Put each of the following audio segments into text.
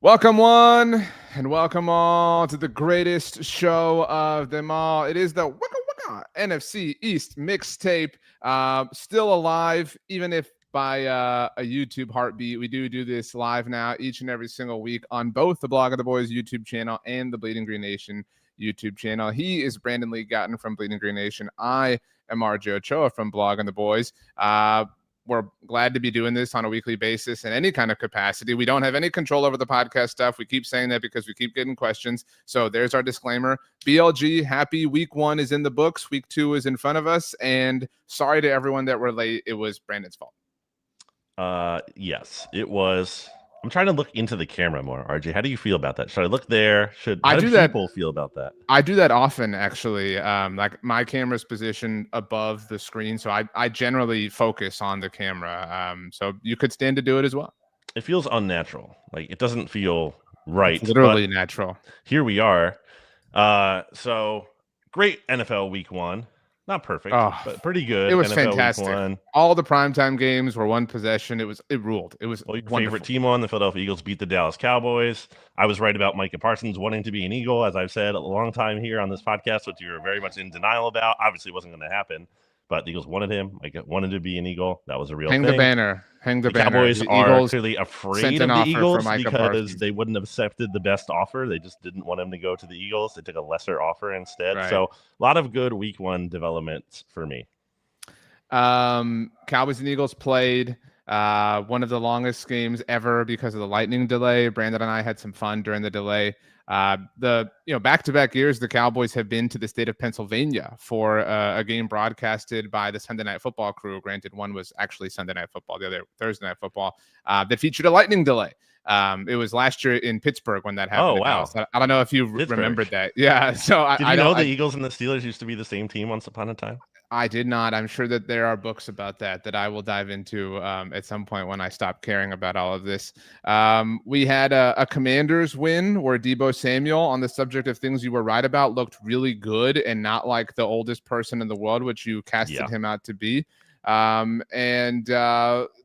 Welcome one and welcome all to the greatest show of them all. It is the NFC East Mixtape. Still alive, even if by a YouTube heartbeat. We do this live now each and every single week on both the Blog of the Boys YouTube channel and the Bleeding Green Nation YouTube channel. He is Brandon Lee Gowton from Bleeding Green Nation. I am RJ Ochoa from Blog of the Boys. We're glad to be doing this on a weekly basis in any kind of capacity. We don't have any control over the podcast stuff. We keep saying that because we keep getting questions. So there's our disclaimer. BLG, happy week 1 is in the books. Week 2 is in front of us. And sorry to everyone that we're late. It was Brandon's fault. Yes, it was. I'm trying to look into the camera more. RJ, how do you feel about that? Should I look there? How do people feel about that? I do that often, actually. Like my camera's positioned above the screen, so I generally focus on the camera. So you could stand to do it as well. It feels unnatural. Like it doesn't feel right. It's literally natural. Here we are. So great NFL week 1. Not perfect, but pretty good. It was NFL fantastic. All the primetime games were one possession. It ruled. It was your favorite team on the Philadelphia Eagles beat the Dallas Cowboys. I was right about Micah Parsons wanting to be an Eagle, as I've said a long time here on this podcast, which you were very much in denial about. Obviously, it wasn't going to happen, but the Eagles wanted him. Micah wanted to be an Eagle. That was a real thing. Hang the banner. The Cowboys are Eagles clearly afraid of the Eagles because they wouldn't have accepted the best offer. They just didn't want him to go to the Eagles. They took a lesser offer instead. Right. So a lot of good week 1 developments for me. Cowboys and Eagles played one of the longest games ever because of the lightning delay. Brandon and I had some fun during the delay. Back-to-back years, the Cowboys have been to the state of Pennsylvania for a game broadcasted by the Sunday Night Football crew. Granted, one was actually Sunday Night Football, the other Thursday Night Football, that featured a lightning delay. It was last year in Pittsburgh when that happened. Oh, wow. I don't know if you remembered that. Yeah. So Did you know the Eagles and the Steelers used to be the same team once upon a time? I did not. I'm sure that there are books about that I will dive into at some point when I stop caring about all of this. We had a Commanders win where Deebo Samuel, on the subject of things you were right about, looked really good and not like the oldest person in the world, which you casted him out to be. And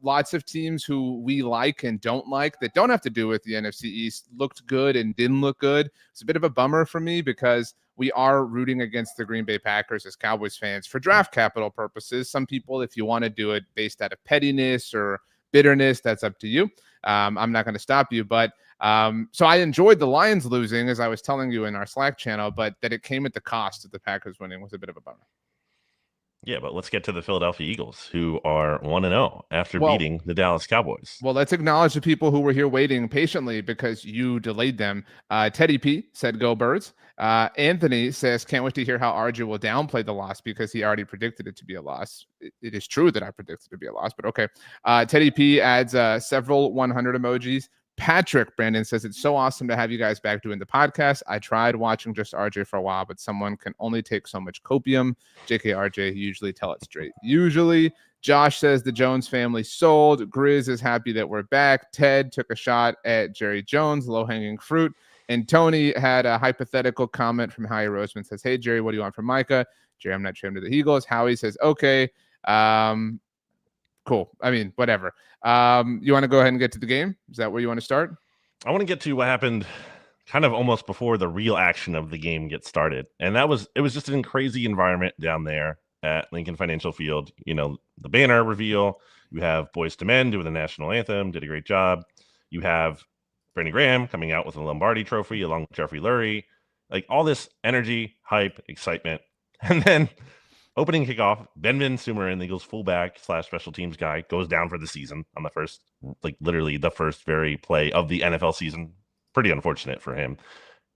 lots of teams who we like and don't like that don't have to do with the NFC East looked good and didn't look good. It's a bit of a bummer for me because we are rooting against the Green Bay Packers as Cowboys fans for draft capital purposes. Some people, if you want to do it based out of pettiness or bitterness, that's up to you. I'm not going to stop you, but so I enjoyed the Lions losing, as I was telling you in our Slack channel, but that it came at the cost of the Packers winning was a bit of a bummer. Yeah, but let's get to the Philadelphia Eagles, who are 1-0 after beating the Dallas Cowboys. Well, let's acknowledge the people who were here waiting patiently because you delayed them. Teddy P said, "Go Birds." Anthony says, "Can't wait to hear how RJ will downplay the loss because he already predicted it to be a loss." It is true that I predicted it to be a loss, but okay. Teddy P adds several 100 emojis. Patrick Brandon says, "It's so awesome to have you guys back doing the podcast. I tried watching just RJ for a while, but someone can only take so much copium. JK RJ usually tell it straight. Usually." Josh says the Jones family sold. Grizz is happy that we're back. Ted took a shot at Jerry Jones, low-hanging fruit. And Tony had a hypothetical comment from Howie Roseman. Says, "Hey, Jerry, what do you want from Micah?" Jerry, "I'm not trading to the Eagles." Howie says, "Okay. Cool. I mean, whatever." You want to go ahead and get to the game? Is that where you want to start? I want to get to what happened kind of almost before the real action of the game gets started. And it was just an crazy environment down there at Lincoln Financial Field. You know, the banner reveal, you have Boys to Men doing the national anthem, did a great job. You have Brandon Graham coming out with a Lombardi trophy along with Jeffrey Lurie, like all this energy, hype, excitement. And then opening kickoff, Benjamin Sumer, the Eagles fullback / special teams guy, goes down for the season on the first, literally the first very play of the NFL season. Pretty unfortunate for him.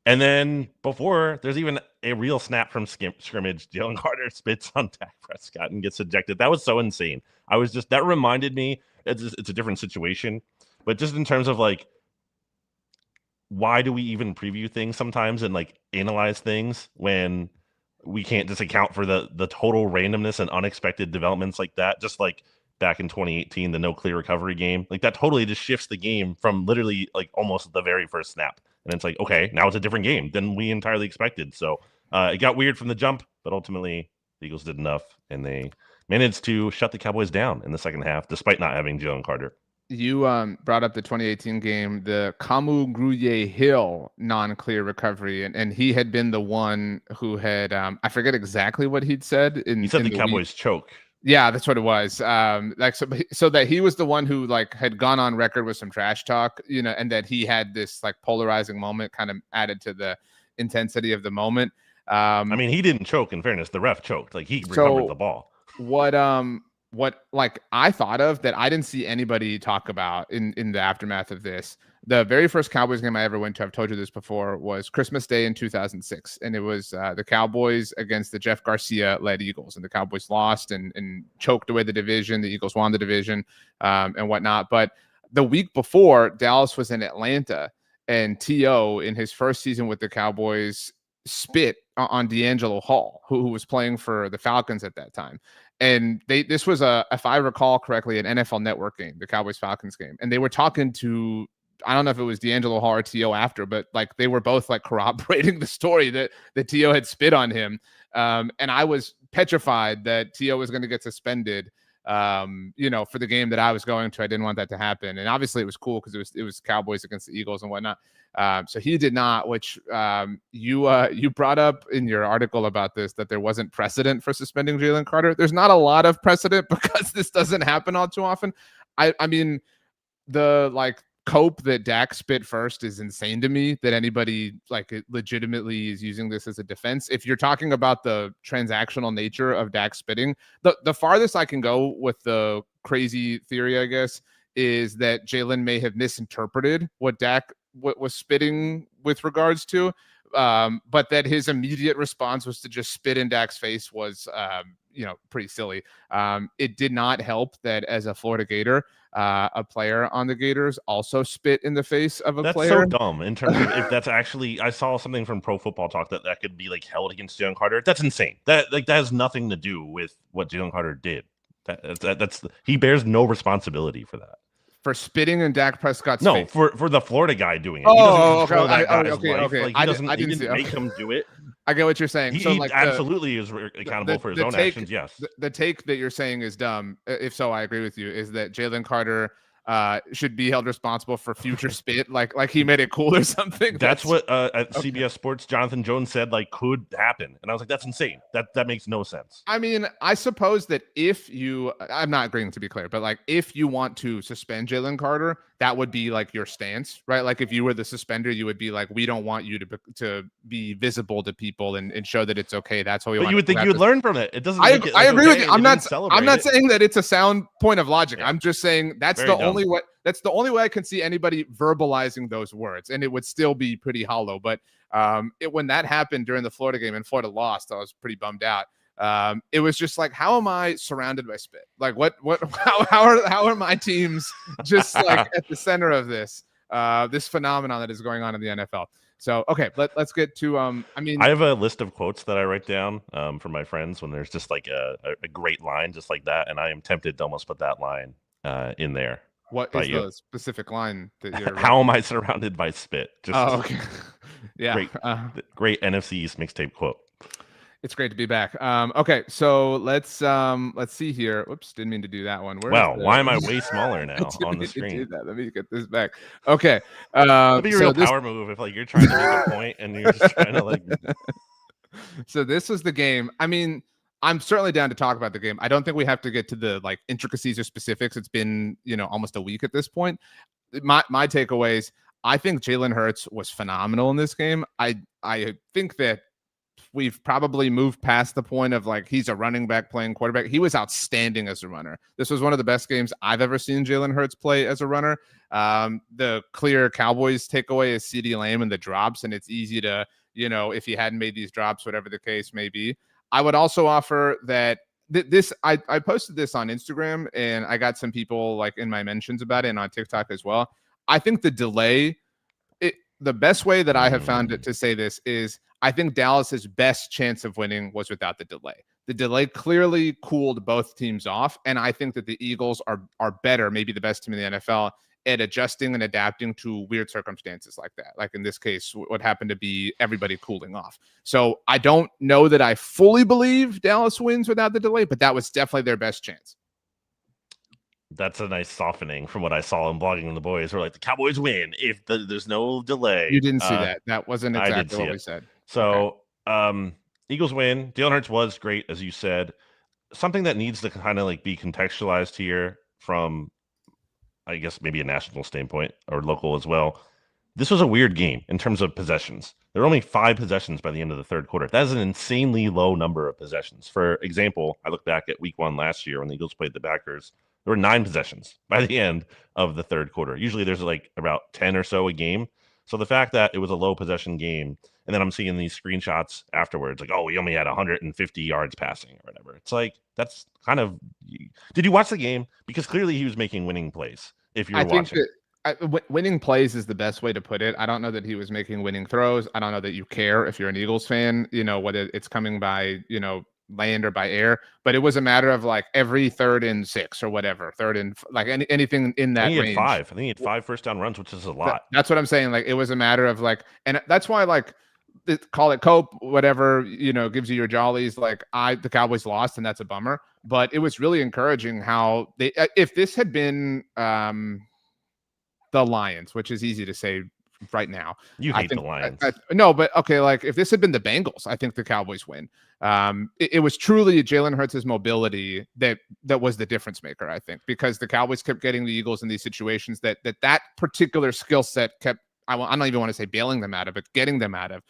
And then before there's even a real snap from scrimmage, Jaylen Carter spits on Dak Prescott and gets ejected. That was so insane. That reminded me, it's a different situation, but just in terms of why do we even preview things sometimes and analyze things when we can't just account for the total randomness and unexpected developments like that? Just back in 2018, the no clear recovery game, that totally just shifts the game from literally almost the very first snap. And it's okay, now it's a different game than we entirely expected. So it got weird from the jump, but ultimately the Eagles did enough and they managed to shut the Cowboys down in the second half, despite not having Jaylen Carter. You brought up the 2018 game, the Kamu Gruye Hill non-clear recovery, and he had been the one who had I forget exactly what he'd said He said in the the week. Cowboys choke. Yeah, that's what it was. Like so that he was the one who like had gone on record with some trash talk, and that he had this like polarizing moment, kind of added to the intensity of the moment. I mean, he didn't choke. In fairness, the ref choked. Like he recovered the ball. What like I thought of that I didn't see anybody talk about in the aftermath of this. The very first Cowboys game I ever went to, I've told you this before, was Christmas Day in 2006. And it was the Cowboys against the Jeff Garcia-led Eagles. And the Cowboys lost and choked away the division. The Eagles won the division and whatnot. But the week before, Dallas was in Atlanta. And T.O., in his first season with the Cowboys, spit on D'Angelo Hall, who was playing for the Falcons at that time. And this was if I recall correctly, an NFL Network game, the Cowboys-Falcons game. And they were talking to, I don't know if it was D'Angelo Hall or T.O. after, but like they were both like corroborating the story that T.O. had spit on him. And I was petrified that T.O. was going to get suspended, for the game that I was going to. I didn't want that to happen. And obviously it was cool because it was Cowboys against the Eagles and whatnot. So he did not, which you brought up in your article about this, that there wasn't precedent for suspending Jaylen Carter. There's not a lot of precedent because this doesn't happen all too often. I mean, the like cope that Dak spit first is insane to me, that anybody like legitimately is using this as a defense. If you're talking about the transactional nature of Dak spitting, the farthest I can go with the crazy theory, I guess, is that Jaylen may have misinterpreted what Dak was spitting with regards to, but that his immediate response was to just spit in Dak's face was, pretty silly. It did not help that as a Florida Gator, a player on the Gators also spit in the face of a player. That's so dumb in terms of if that's actually, I saw something from Pro Football Talk that could be like held against Jaylen Carter. That's insane. That has nothing to do with what Jaylen Carter did. He bears no responsibility for that. For spitting in Dak Prescott's face. No, for the Florida guy doing it. Oh, he doesn't control that guy's life. Okay. Like, he didn't make him do it. I get what you're saying. He absolutely is accountable for his own actions, yes. The take that you're saying is dumb. If so, I agree with you, is that Jaylen Carter should be held responsible for future spit, like he made it cool or something. That's what at CBS Sports Jonathan Jones said like could happen, and I was like, that's insane. That makes no sense. I mean, I suppose that I'm not agreeing, to be clear, but like if you want to suspend Jaylen Carter, that would be like your stance, right? Like if you were the suspender, you would be like, we don't want you to be visible to people and show that it's okay. That's what we want. But you would think you would learn from it. It doesn't. I agree with you. I'm not saying that it's a sound point of logic. Yeah. I'm just saying that's the only way. That's the only way I can see anybody verbalizing those words, and it would still be pretty hollow. But when that happened during the Florida game and Florida lost, I was pretty bummed out. It was just like, how am I surrounded by spit? Like how are my teams just like at the center of this phenomenon that is going on in the NFL? So, okay, let's get to, I have a list of quotes that I write down from my friends when there's just like a great line just like that. And I am tempted to almost put that line in there. What is the specific line that you're How am I surrounded by spit? Okay. Yeah. Great NFC East Mixtape quote. It's great to be back. Okay, so let's see here. Whoops, didn't mean to do that one. Wow, why am I way smaller now on the screen? Let me get this back. Okay. That'd be a real power move if like you're trying to make a point and you're just trying to like. So this was the game. I mean, I'm certainly down to talk about the game. I don't think we have to get to the like intricacies or specifics. It's been, almost a week at this point. My takeaways, I think Jalen Hurts was phenomenal in this game. I think that we've probably moved past the point of like he's a running back playing quarterback. He was outstanding as a runner. This was one of the best games I've ever seen Jalen Hurts play as a runner. The clear Cowboys takeaway is CeeDee Lamb and the drops, and it's easy to, if he hadn't made these drops, whatever the case may be. I would also offer that I posted this on Instagram and I got some people like in my mentions about it and on TikTok as well. I think the delay, the best way that I have found it to say this is I think Dallas's best chance of winning was without the delay. The delay clearly cooled both teams off. And I think that the Eagles are better, maybe the best team in the NFL, at adjusting and adapting to weird circumstances like that. Like in this case, what happened to be everybody cooling off. So I don't know that I fully believe Dallas wins without the delay, but that was definitely their best chance. That's a nice softening from what I saw in blogging on the boys. We're like, the Cowboys win if there's no delay. You didn't see that. That wasn't I did exactly see what it. we said. Okay. So, Eagles win. Jalen Hurts was great, as you said. Something that needs to kind of like be contextualized here from, I guess, maybe a national standpoint or local as well. This was a weird game in terms of possessions. There were only 5 possessions by the end of the third quarter. That is an insanely low number of possessions. For example, I look back at week 1 last year when the Eagles played the Packers. There were 9 possessions by the end of the third quarter. Usually there's like about 10 or so a game. So the fact that it was a low possession game, and then I'm seeing these screenshots afterwards, like, oh, we only had 150 yards passing or whatever. It's like, that's kind of. Did you watch the game? Because clearly he was making winning plays if you were I think watching. winning plays is the best way to put it. I don't know that he was making winning throws. I don't know that you care if you're an Eagles fan, whether it's coming by, land or by air, but it was a matter of like every 3rd and 6 or whatever, like anything in that range. I think he had 5 first down runs, which is a lot. That's what I'm saying. Like it was a matter of like, and that's why like call it cope, whatever, gives you your jollies. Like the Cowboys lost and that's a bummer, but it was really encouraging how if this had been, the Lions, which is easy to say right now. You hate the Lions. No, but okay, like if this had been the Bengals, I think the Cowboys win. It was truly Jalen Hurts' mobility that was the difference maker, I think, because the Cowboys kept getting the Eagles in these situations that particular skill set kept. I don't even want to say bailing them out of, but getting them out of.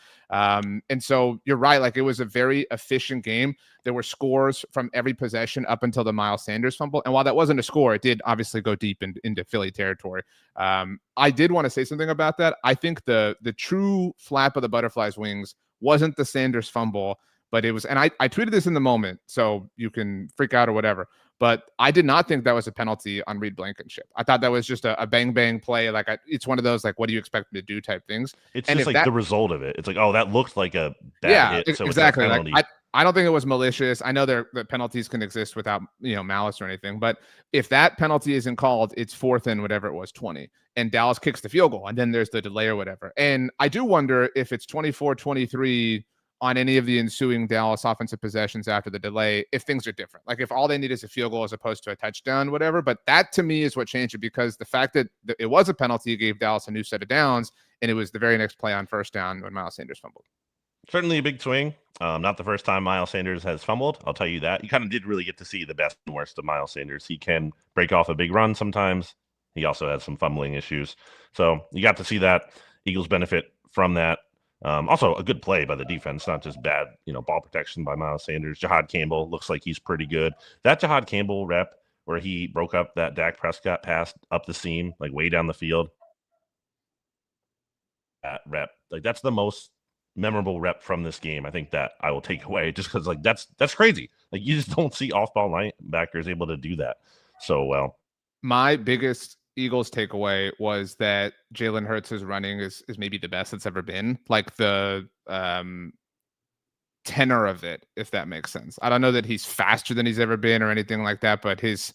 And so you're right. Like it was a very efficient game. There were scores from every possession up until the Miles Sanders fumble. And while that wasn't a score, it did obviously go deep into Philly territory. I did want to say something about that. I think the true flap of the butterfly's wings wasn't the Sanders fumble, but it was, and I tweeted this in the moment, so you can freak out or whatever. But I did not think that was a penalty on Reed Blankenship. I thought that was just a bang play. Like it's one of those like, what do you expect me to do type things. It's just like the result of it. It's like, oh, that looked like a bad hit. So exactly. It's a penalty. Like, I don't think it was malicious. I know that penalties can exist without malice or anything. But if that penalty isn't called, it's 4th and whatever it was, 20, and Dallas kicks the field goal, and then there's the delay or whatever. And I do wonder if it's 24-23. On any of the ensuing Dallas offensive possessions after the delay, if things are different, like if all they need is a field goal as opposed to a touchdown, whatever. But that to me is what changed it, because the fact that it was a penalty gave Dallas a new set of downs, and it was the very next play on first down when Miles Sanders fumbled. Certainly a big swing. Not the first time Miles Sanders has fumbled. I'll tell you that. You kind of did really get to see the best and worst of Miles Sanders. He can break off a big run sometimes. He also has some fumbling issues. So you got to see that. Eagles benefit from that. Also, a good play by the defense, not just bad, ball protection by Miles Sanders. Jahad Campbell looks like he's pretty good. That Jahad Campbell rep where he broke up that Dak Prescott pass up the seam, like way down the field. That rep, like that's the most memorable rep from this game. I think that I will take away just because, like, that's crazy. Like you just don't see off-ball linebackers able to do that so well. My biggest Eagles takeaway was that Jalen Hurts' running is maybe the best it's ever been. Like the tenor of it, if that makes sense. I don't know that he's faster than he's ever been or anything like that, but his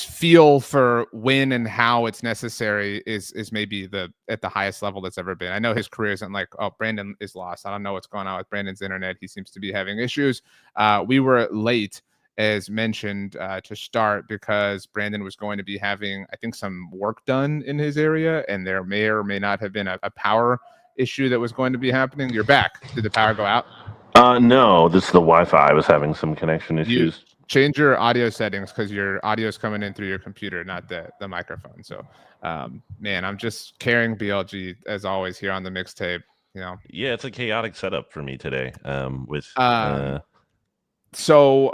feel for when and how it's necessary is maybe at the highest level that's ever been. I know his career isn't like, oh, Brandon is lost. I don't know what's going on with Brandon's internet. He seems to be having issues. We were late, as mentioned, to start because Brandon was going to be having, I think, some work done in his area, and there may or may not have been a power issue that was going to be happening. You're back. Did the power go out? No, this is the Wi-Fi. I was having some connection issues. Change your audio settings because your audio is coming in through your computer, not the microphone. So, man, I'm just carrying BLG as always here on the mixtape. Yeah, it's a chaotic setup for me today. So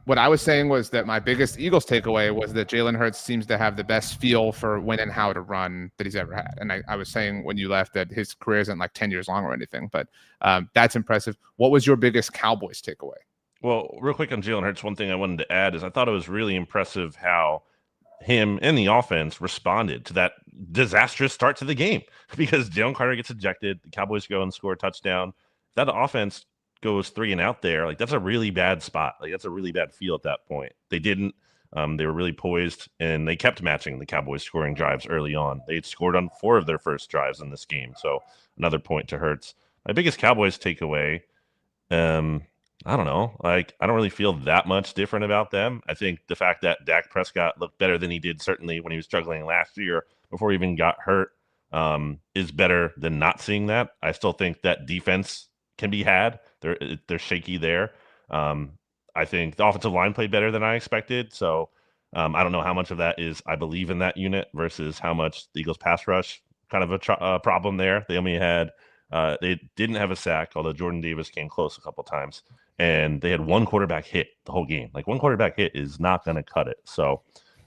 what I was saying was that my biggest Eagles takeaway was that Jalen Hurts seems to have the best feel for when and how to run that he's ever had. And I was saying when you left that his career isn't like 10 years long or anything, but that's impressive. What was your biggest Cowboys takeaway? Well, real quick on Jalen Hurts, one thing I wanted to add is I thought it was really impressive how him and the offense responded to that disastrous start to the game because Jaylen Carter gets ejected. The Cowboys go and score a touchdown. That offense goes 3 and out there, like that's a really bad spot. Like that's a really bad feel at that point. They didn't. They were really poised, and they kept matching the Cowboys scoring drives early on. They had scored on 4 of their first drives in this game, so another point to Hurts. My biggest Cowboys takeaway, I don't know. Like, I don't really feel that much different about them. I think the fact that Dak Prescott looked better than he did certainly when he was struggling last year before he even got hurt is better than not seeing that. I still think that defense can be had. They're shaky there. Um, I think the offensive line played better than I expected. So I don't know how much of that is I believe in that unit versus how much the Eagles pass rush kind of a problem there. They didn't have a sack, although Jordan Davis came close a couple times, and they had one quarterback hit the whole game. Like, one quarterback hit is not going to cut it. So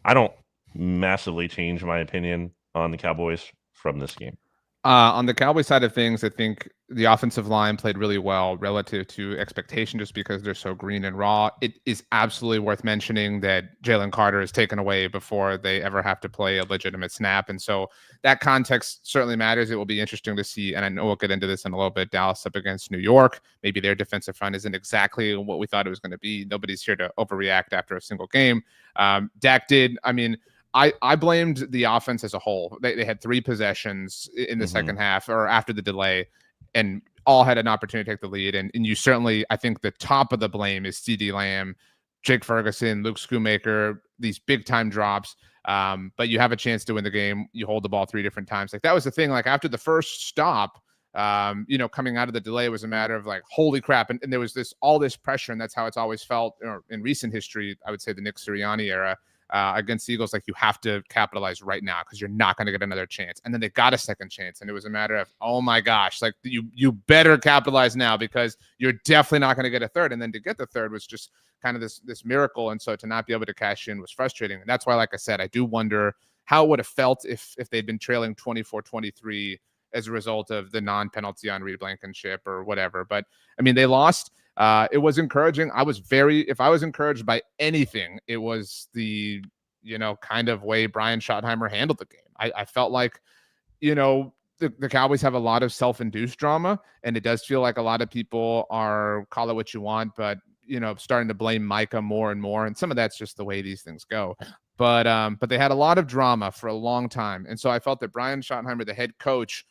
I don't massively change my opinion on the Cowboys from this game. On the Cowboys side of things, I think the offensive line played really well relative to expectation just because they're so green and raw. It is absolutely worth mentioning that Jaylen Carter is taken away before they ever have to play a legitimate snap. And so that context certainly matters. It will be interesting to see. And I know we'll get into this in a little bit. Dallas up against New York. Maybe their defensive front isn't exactly what we thought it was going to be. Nobody's here to overreact after a single game. Dak did. I mean, I blamed the offense as a whole. They had 3 possessions in the second half or after the delay, and all had an opportunity to take the lead. And you certainly, I think the top of the blame is CeeDee Lamb, Jake Ferguson, Luke Schoonmaker, these big time drops. But you have a chance to win the game. You hold the ball 3 different times. Like, that was the thing. Like, after the first stop, coming out of the delay, was a matter of like, holy crap. And there was all this pressure. And that's how it's always felt in recent history. I would say the Nick Sirianni era. Against the Eagles, like, you have to capitalize right now because you're not going to get another chance. And then they got a second chance, and it was a matter of, oh my gosh, like, you better capitalize now because you're definitely not going to get a third. And then to get the third was just kind of this miracle. And so to not be able to cash in was frustrating. And that's why, like I said, I do wonder how it would have felt if they'd been trailing 24-23 as a result of the non-penalty on Reed Blankenship or whatever. But I mean, they lost. It was encouraging. If I was encouraged by anything, it was the, kind of way Brian Schottenheimer handled the game. I felt like, the Cowboys have a lot of self-induced drama, and it does feel like a lot of people are, call it what you want, but, starting to blame Micah more and more. And some of that's just the way these things go. But they had a lot of drama for a long time. And so I felt that Brian Schottenheimer, the head coach,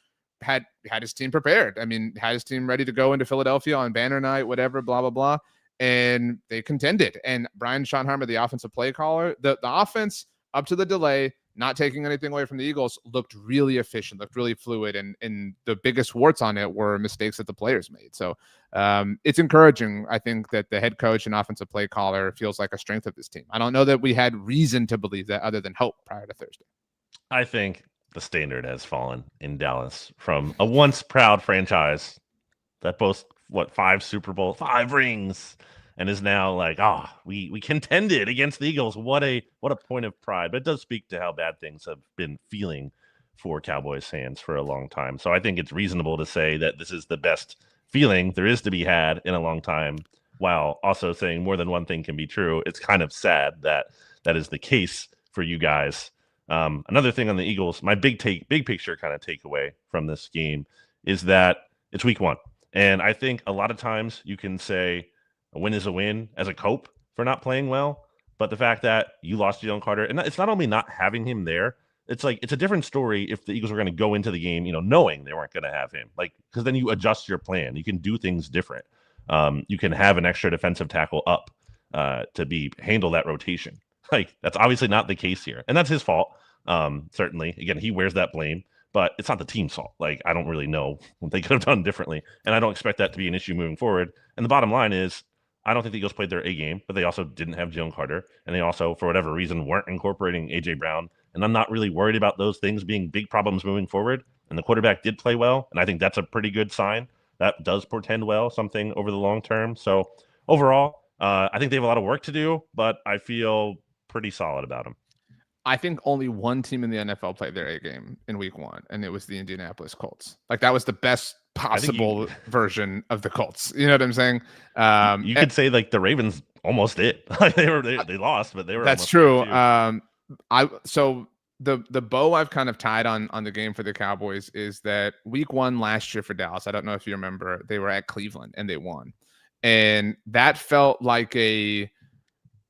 had his team prepared. I mean, had his team ready to go into Philadelphia on banner night, whatever, blah, blah, blah. And they contended. And Brian Schottenheimer, the offensive play caller, the offense up to the delay, not taking anything away from the Eagles, looked really efficient, looked really fluid. And the biggest warts on it were mistakes that the players made. So it's encouraging, I think, that the head coach and offensive play caller feels like a strength of this team. I don't know that we had reason to believe that other than hope prior to Thursday. I think the standard has fallen in Dallas from a once proud franchise that boasts 5 Super Bowl, 5 rings, and is now like, we contended against the Eagles. What a point of pride. But it does speak to how bad things have been feeling for Cowboys fans for a long time. So I think it's reasonable to say that this is the best feeling there is to be had in a long time, while also saying more than one thing can be true. It's kind of sad that is the case for you guys. Another thing on the Eagles, my big picture kind of takeaway from this game is that it's week 1. And I think a lot of times you can say a win is a win as a cope for not playing well. But the fact that you lost Jaylen Carter, and it's not only not having him there, it's like, it's a different story if the Eagles were going to go into the game, knowing they weren't going to have him. Like, because then you adjust your plan. You can do things different. You can have an extra defensive tackle up to handle that rotation. Like, that's obviously not the case here. And that's his fault. Certainly, again, he wears that blame, but it's not the team's fault. Like, I don't really know what they could have done differently. And I don't expect that to be an issue moving forward. And the bottom line is, I don't think the Eagles played their A game, but they also didn't have Jaylen Carter. And they also, for whatever reason, weren't incorporating A.J. Brown. And I'm not really worried about those things being big problems moving forward. And the quarterback did play well. And I think that's a pretty good sign. That does portend something over the long term. So overall, I think they have a lot of work to do, but I feel pretty solid about them. I think only one team in the NFL played their A game in week 1, and it was the Indianapolis Colts. Like, that was the best possible version of the Colts. You know what I'm saying? You could say like the Ravens almost did. they lost, but they were. That's true. So the bow I've kind of tied on the game for the Cowboys is that week 1 last year for Dallas, I don't know if you remember, they were at Cleveland and they won. And that felt like a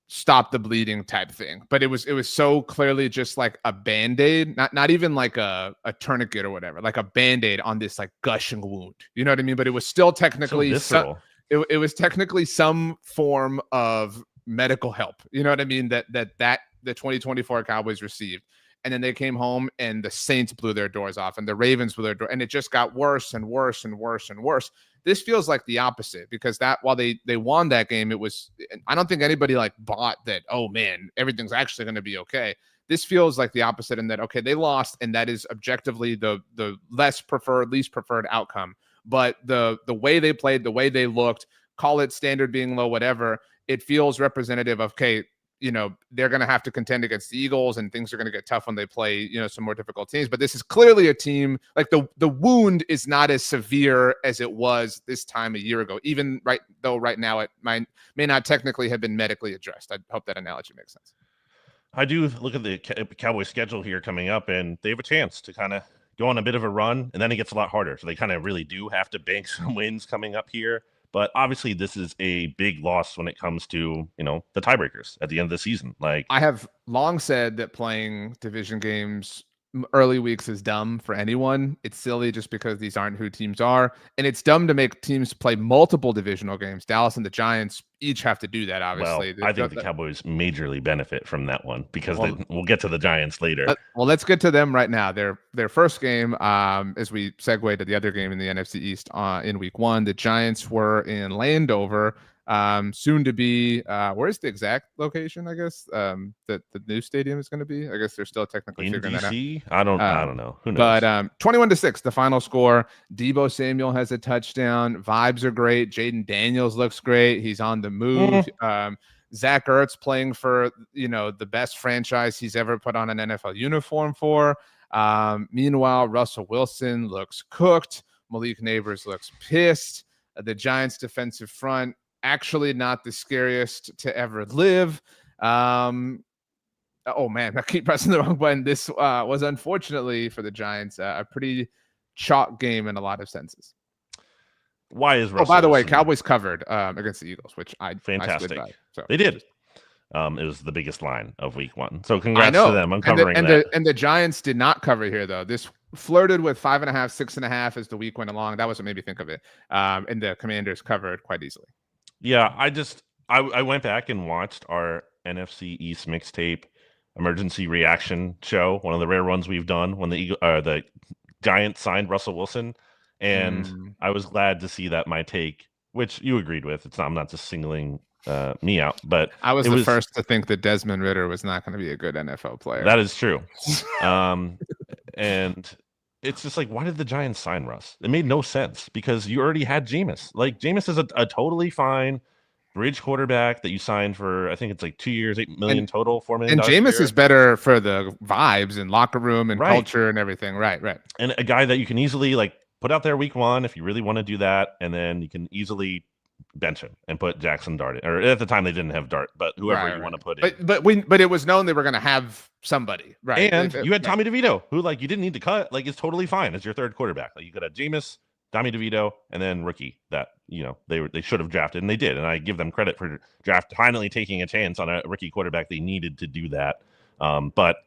stop the bleeding type thing, but it was so clearly just like a band-aid, not even like a tourniquet or whatever, like a band-aid on this like gushing wound. You know what I mean? But it was still technically so it was technically some form of medical help. You know what I mean? That the 2024 Cowboys received. And then they came home and the Saints blew their doors off and the Ravens blew their door. And it just got worse and worse and worse and worse. This feels like the opposite, because that while they won that game, it was, I don't think anybody like bought that, oh man, everything's actually going to be okay. This feels like the opposite in that, okay, they lost, and that is objectively the least preferred outcome. But the way they played, the way they looked, call it standard being low, whatever, it feels representative of, okay, you know, they're going to have to contend against the Eagles, and things are going to get tough when they play, you know, some more difficult teams. But this is clearly a team, like the wound is not as severe as it was this time a year ago, even right now it may not technically have been medically addressed. I hope that analogy makes sense. I do look at the Cowboys schedule here coming up, and they have a chance to kind of go on a bit of a run, and then it gets a lot harder. So they kind of really do have to bank some wins coming up here. But obviously, this is a big loss when it comes to, you know, the tiebreakers at the end of the season. Like, I have long said that playing division games early weeks is dumb for anyone. It's silly just because these aren't who teams are. And it's dumb to make teams play multiple divisional games. Dallas and the Giants each have to do that, obviously. Well, I think the Cowboys majorly benefit from that one, because we'll get to the Giants later. Well, let's get to them right now. Their first game, as we segue to the other game in the NFC East in week 1, the Giants were in Landover. Soon to be, where's the exact location? I guess that the new stadium is going to be. I guess they're still technically in figuring DC? that out. I don't know. Who knows? But 21-6, the final score. Deebo Samuel has a touchdown. Vibes are great. Jaden Daniels looks great. He's on the move. Zach Ertz playing for, you know, the best franchise he's ever put on an NFL uniform for. Meanwhile, Russell Wilson looks cooked. Malik Neighbors looks pissed. The Giants' defensive front, actually not the scariest to ever live. Oh man, I keep pressing the wrong button. This was unfortunately for the Giants a pretty chalk game in a lot of senses. Why is Russell? Oh, by the way, Wilson Cowboys covered against the Eagles, which fantastic. I stood by, so. They did. It was the biggest line of week 1. So congrats to them on covering that. And the Giants did not cover here, though. This flirted with 5.5, 6.5 as the week went along. That was what made me think of it. And the Commanders covered quite easily. Yeah, I went back and watched our NFC East Mixtape emergency reaction show, one of the rare ones we've done when the Giants signed Russell Wilson, and I was glad to see that my take, which you agreed with, I'm not just singling me out, but I was the first to think that Desmond Ridder was not going to be a good NFL player. That is true. And it's just like, why did the Giants sign Russ? It made no sense, because you already had Jameis. Like, Jameis is a totally fine bridge quarterback that you signed for, I think it's like 2 years, $8 million total, $4 million. And Jameis is better for the vibes and locker room and culture and everything. Right. And a guy that you can easily like put out there week 1 if you really want to do that, and then you can easily bench him and put Jackson Dart, or at the time they didn't have Dart, but whoever you want to put in. But it was known they were going to have somebody, right? And you had Tommy DeVito, who, like, you didn't need to cut. Like, it's totally fine as your third quarterback. Like, you could have Jameis, Tommy DeVito, and then rookie that, you know, they should have drafted, and they did. And I give them credit for finally taking a chance on a rookie quarterback. They needed to do that. But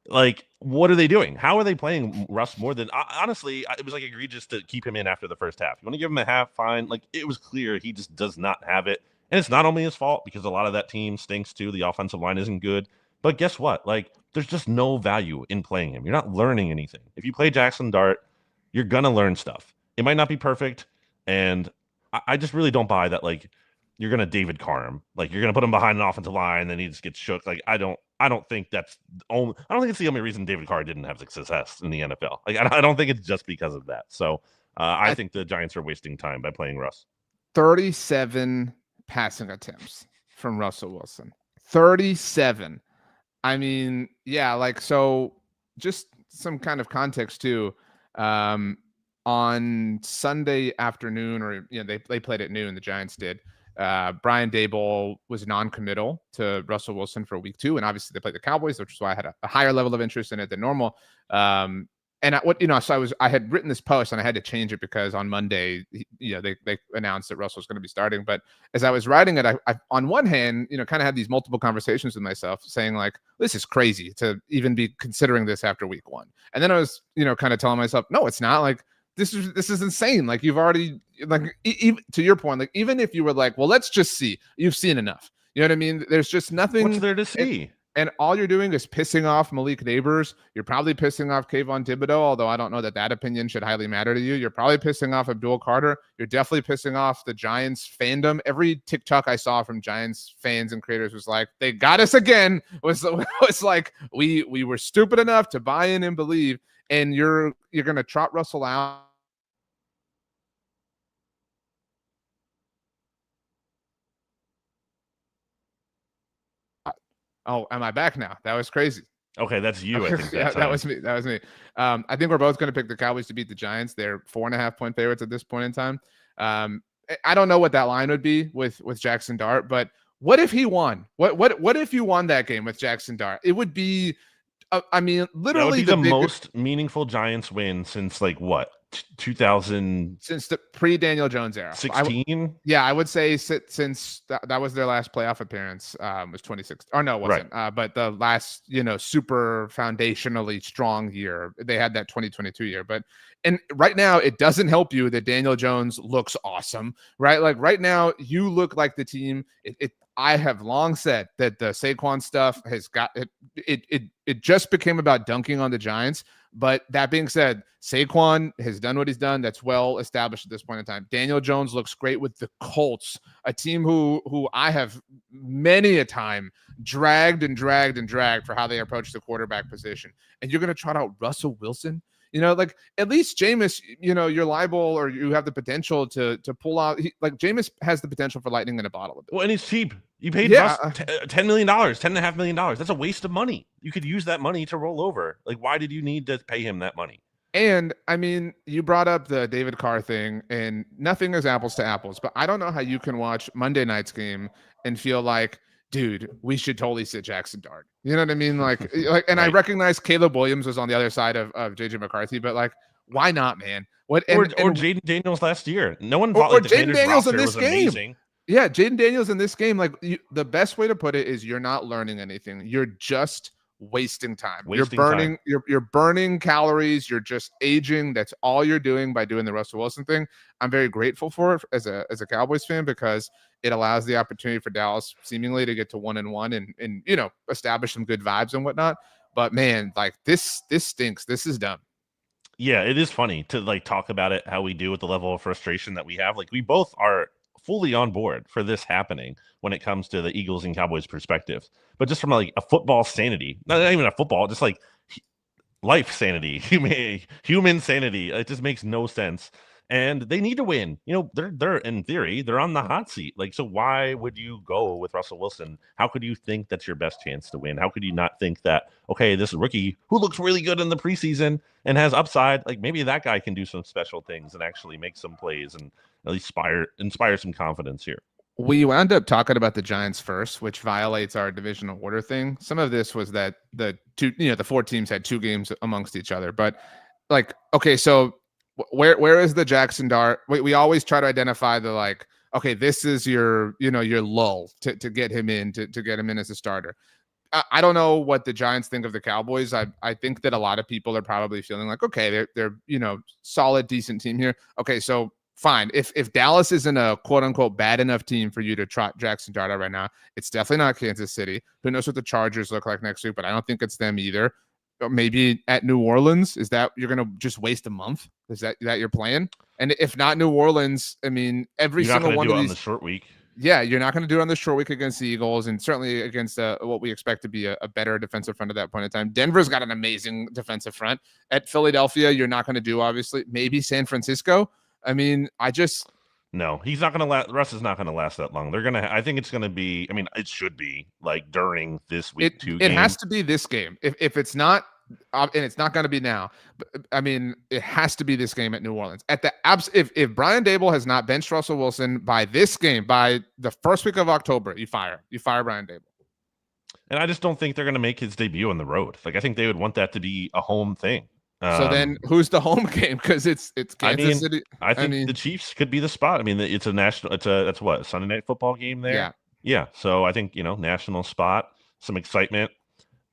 like, what are they doing? How are they playing Russ more than, honestly, it was like egregious to keep him in after the first half. You want to give him a half, fine. Like, it was clear he just does not have it. And it's not only his fault, because a lot of that team stinks too. The offensive line isn't good. But guess what? Like, there's just no value in playing him. You're not learning anything. If you play Jackson Dart, you're going to learn stuff. It might not be perfect. And I just really don't buy that, like, you're going to David Carr him. Like, you're going to put him behind an offensive line, and then he just gets shook. Like, I don't think it's the only reason David Carr didn't have success in the NFL. Like, I don't think it's just because of that. So I think the Giants are wasting time by playing Russ. 37 passing attempts from Russell Wilson. 37. I mean, yeah, like, so just some kind of context too. On Sunday afternoon, or, you know, they played at noon, the Giants did. Brian Daboll was non-committal to Russell Wilson for week 2, and obviously they played the Cowboys, which is why I had a higher level of interest in it than normal. So I had written this post and I had to change it because on Monday, you know, they announced that Russell was going to be starting. But as I was writing it, I on one hand, you know, kind of had these multiple conversations with myself saying, like, this is crazy to even be considering this after week 1. And then I was, you know, kind of telling myself, no, it's not. Like, this is insane. Like, you've already, like even to your point, like even if you were like, well, let's just see, you've seen enough. You know what I mean? There's just nothing. What's there to see? And all you're doing is pissing off Malik Neighbors. You're probably pissing off Kayvon Thibodeau, although I don't know that opinion should highly matter to you. You're probably pissing off Abdul Carter. You're definitely pissing off the Giants fandom. Every TikTok I saw from Giants fans and creators was like, they got us again. Was like, we were stupid enough to buy in and believe. And you're going to trot Russell out. Oh, am I back now? That was crazy. Okay, that's you. I think that was me. That was me. I think we're both going to pick the Cowboys to beat the Giants. They're 4.5-point favorites at this point in time. I don't know what that line would be with Jackson Dart, but what if he won? What if you won that game with Jackson Dart? It would be, I mean, literally the most meaningful Giants win since like what? 2000, since the pre-Daniel Jones era. 16? Yeah, I would say since that was their last playoff appearance, was 2016. Or no, it wasn't. Right. But the last, super foundationally strong year, they had that 2022 year. And right now, it doesn't help you that Daniel Jones looks awesome, right? Like right now, you look like the team. I have long said that the Saquon stuff has got it. It just became about dunking on the Giants. But that being said, Saquon has done what he's done. That's well established at this point in time. Daniel Jones looks great with the Colts, a team who I have many a time dragged for how they approach the quarterback position. And you're going to trot out Russell Wilson? Like at least Jameis, you're liable or you have the potential to pull out. Jameis has the potential for lightning in a bottle. Well, and he's cheap. You paid $10 million, $10.5 million. That's a waste of money. You could use that money to roll over. Like, why did you need to pay him that money? And I mean, you brought up the David Carr thing, and nothing is apples to apples. But I don't know how you can watch Monday night's game and feel like, dude, we should totally sit Jackson Dart. You know what I mean? And right. I recognize Caleb Williams was on the other side of JJ McCarthy, but like, why not, man? Or Jaden Daniels last year. No one thought Jaden Daniels in this game. Amazing. Yeah, Jaden Daniels in this game. Like the best way to put it is you're not learning anything. You're just wasting time. You're burning calories. You're just aging. That's all you're doing by doing the Russell Wilson thing. I'm very grateful for it as a Cowboys fan because it allows the opportunity for Dallas seemingly to get to 1-1 and establish some good vibes and whatnot. But man, like this stinks. This is dumb. Yeah, it is funny to like talk about it how we do with the level of frustration that we have. Like we both are fully on board for this happening when it comes to the Eagles and Cowboys perspectives, but just from like a football sanity, not even a football, just like life sanity, human sanity. It just makes no sense. And they need to win. They're in theory, they're on the hot seat. Like, so why would you go with Russell Wilson? How could you think that's your best chance to win? How could you not think that, okay, this rookie who looks really good in the preseason and has upside, like maybe that guy can do some special things and actually make some plays and at least inspire some confidence here. We wound up talking about the Giants first, which violates our divisional order thing. Some of this was that the four teams had 2 games amongst each other, but like, okay, so where is the Jackson Dart? We always try to identify the like, okay, this is your lull to get him in to get him in as a starter. I don't know what the Giants think of the Cowboys. I think that a lot of people are probably feeling like, okay, they're solid, decent team here. Okay, so fine. If Dallas isn't a quote unquote bad enough team for you to trot Jackson Dart out right now, it's definitely not Kansas City. Who knows what the Chargers look like next week, but I don't think it's them either. Maybe at New Orleans, is that you're going to just waste a month? Is that your plan? And if not New Orleans, I mean, every single one of these on the short week. Yeah, you're not going to do it on the short week against the Eagles, and certainly against what we expect to be a better defensive front at that point in time. Denver's got an amazing defensive front. At Philadelphia, you're not going to do, obviously. Maybe San Francisco. I mean, No, he's not going to last. Russ is not going to last that long. They're going to. I think it's going to be. I mean, it should be like during this week 2 game. It has to be this game. If it's not, and it's not going to be now. But, I mean, it has to be this game at New Orleans. If Brian Daboll has not benched Russell Wilson by this game, by the first week of October, you fire Brian Daboll. And I just don't think they're going to make his debut on the road. Like I think they would want that to be a home thing. So then who's the home game? Because it's Kansas City. I think the Chiefs could be the spot. I mean, it's a national. That's what, Sunday night football game there. Yeah. Yeah. So I think national spot, some excitement.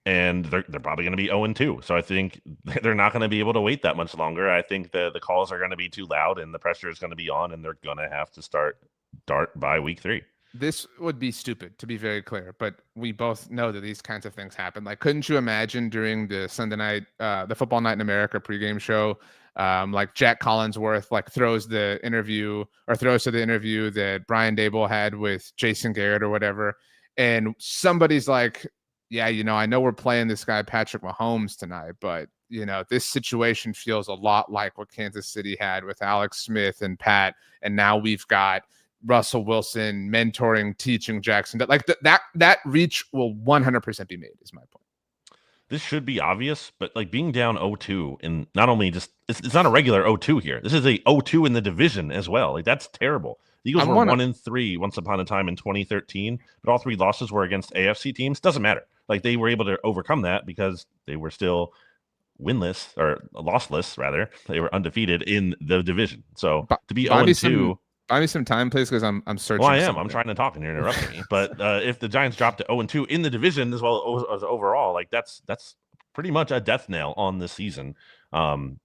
and they're probably going to be 0-2. So I think they're not going to be able to wait that much longer. I think the calls are going to be too loud, and the pressure is going to be on, and they're going to have to start Dart by week 3. This would be stupid, to be very clear, but we both know that these kinds of things happen. Like, couldn't you imagine during the Sunday night, the Football Night in America pregame show, like Jack Collinsworth like throws to the interview that Brian Dable had with Jason Garrett or whatever, and somebody's like, yeah, I know we're playing this guy Patrick Mahomes tonight, but this situation feels a lot like what Kansas City had with Alex Smith and Pat, and now we've got Russell Wilson mentoring, teaching Jackson. That reach will 100% be made, is my point. This should be obvious, but like being down 0-2, and not only just it's not a regular 0-2 here. This is a 0-2 in the division as well. Like, that's terrible. The Eagles were 1-3 once upon a time in 2013, but all 3 losses were against AFC teams. Doesn't matter. Like, they were able to overcome that because they were still winless, or lossless rather. They were undefeated in the division. So to be 0-2. Buy me some time, please, because I'm searching. Well, I am. I'm trying to talk and you're interrupting me. But if the Giants drop to 0-2 in the division as well as overall, like that's pretty much a death knell on this season. And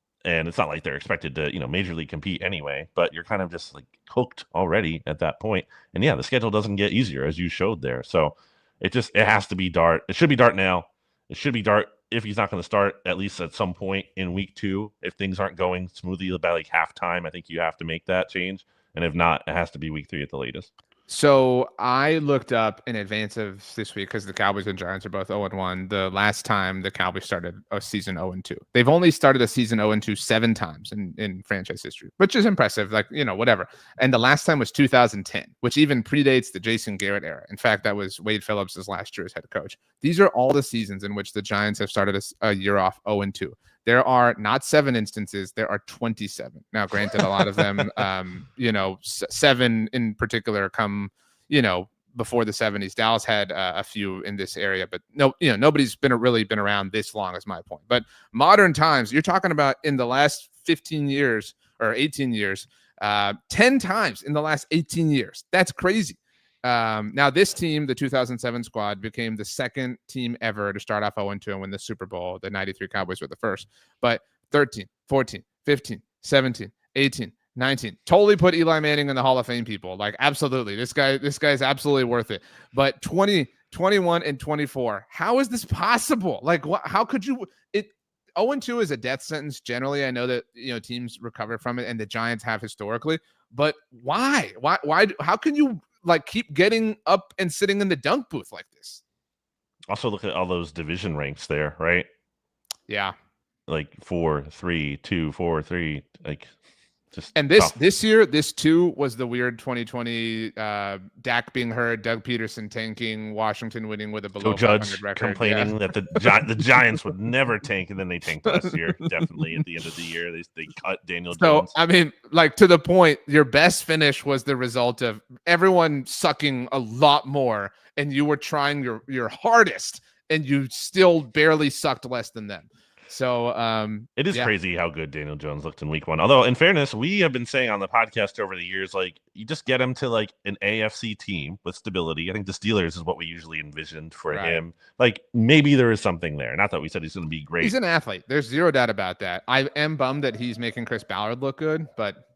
it's not like they're expected to, majorly compete anyway. But you're kind of just like hooked already at that point. And yeah, the schedule doesn't get easier, as you showed there. So it has to be Dart. It should be Dart now. It should be Dart if he's not going to start at least at some point in week 2. If things aren't going smoothly by like halftime, I think you have to make that change. And if not, it has to be week 3 at the latest. So I looked up in advance of this week, because the Cowboys and Giants are both 0-1. The last time the Cowboys started a season 0-2. They've only started a season 0-2 7 times in franchise history, which is impressive. Like, whatever. And the last time was 2010, which even predates the Jason Garrett era. In fact, that was Wade Phillips' last year as head coach. These are all the seasons in which the Giants have started a year off 0-2. There are not 7 instances. There are 27. Now, granted, a lot of them, 7 in particular come, before the 70s. Dallas had a few in this area, but nobody's really been around this long, is my point. But modern times, you're talking about in the last 15 years or 18 years, 10 times in the last 18 years. That's crazy. Now, this team, the 2007 squad, became the second team ever to start off 0-2 and win the Super Bowl. The 93 Cowboys were the first. But 13, 14, 15, 17, 18, 19. Totally put Eli Manning in the Hall of Fame, people. Like, absolutely. This guy's absolutely worth it. But 20, 21, and 24. How is this possible? Like, how could you... 0-2 is a death sentence. Generally, I know that teams recover from it, and the Giants have historically. But why? Why? How can you keep getting up and sitting in the dunk booth like this? Also, look at all those division ranks there, right? Yeah. Like 4, 3, 2, 4, 3. Like, just and this year, this too was the weird 2020. Dak being hurt, Doug Peterson tanking, Washington winning with a below 500 record. Complaining that the Giants would never tank, and then they tanked last year. Definitely at the end of the year, they cut Daniel Jones. So I mean, to the point, your best finish was the result of everyone sucking a lot more, and you were trying your hardest, and you still barely sucked less than them. So it is crazy how good Daniel Jones looked in week 1. Although, in fairness, we have been saying on the podcast over the years, like, you just get him to like an AFC team with stability. I think the Steelers is what we usually envisioned for him. Like, maybe there is something there. Not that we said he's going to be great. He's an athlete. There's zero doubt about that. I am bummed that he's making Chris Ballard look good, but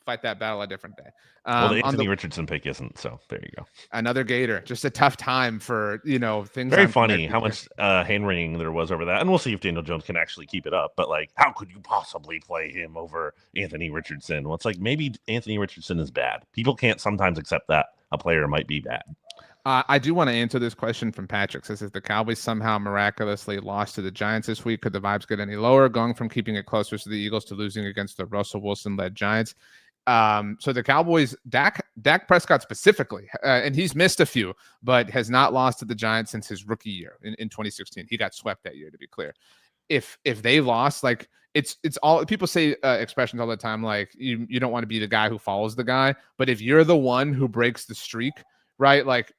fight that battle a differend day. Well, the Anthony Richardson pick isn't, so there you go. Another Gator. Just a tough time for, things. Very funny how much hand-wringing there was over that. And we'll see if Daniel Jones can actually keep it up. But, like, how could you possibly play him over Anthony Richardson? Well, it's like maybe Anthony Richardson is bad. People can't sometimes accept that a player might be bad. I do want to answer this question from Patrick. Says, if the Cowboys somehow miraculously lost to the Giants this week, could the vibes get any lower, going from keeping it closer to the Eagles to losing against the Russell Wilson-led Giants? So the Cowboys, Dak Prescott specifically, and he's missed a few, but has not lost to the Giants since his rookie year in 2016. He got swept that year, to be clear. If they lost, like, it's all, people say expressions all the time, like, you don't want to be the guy who follows the guy, but if you're the one who breaks the streak, right? Like,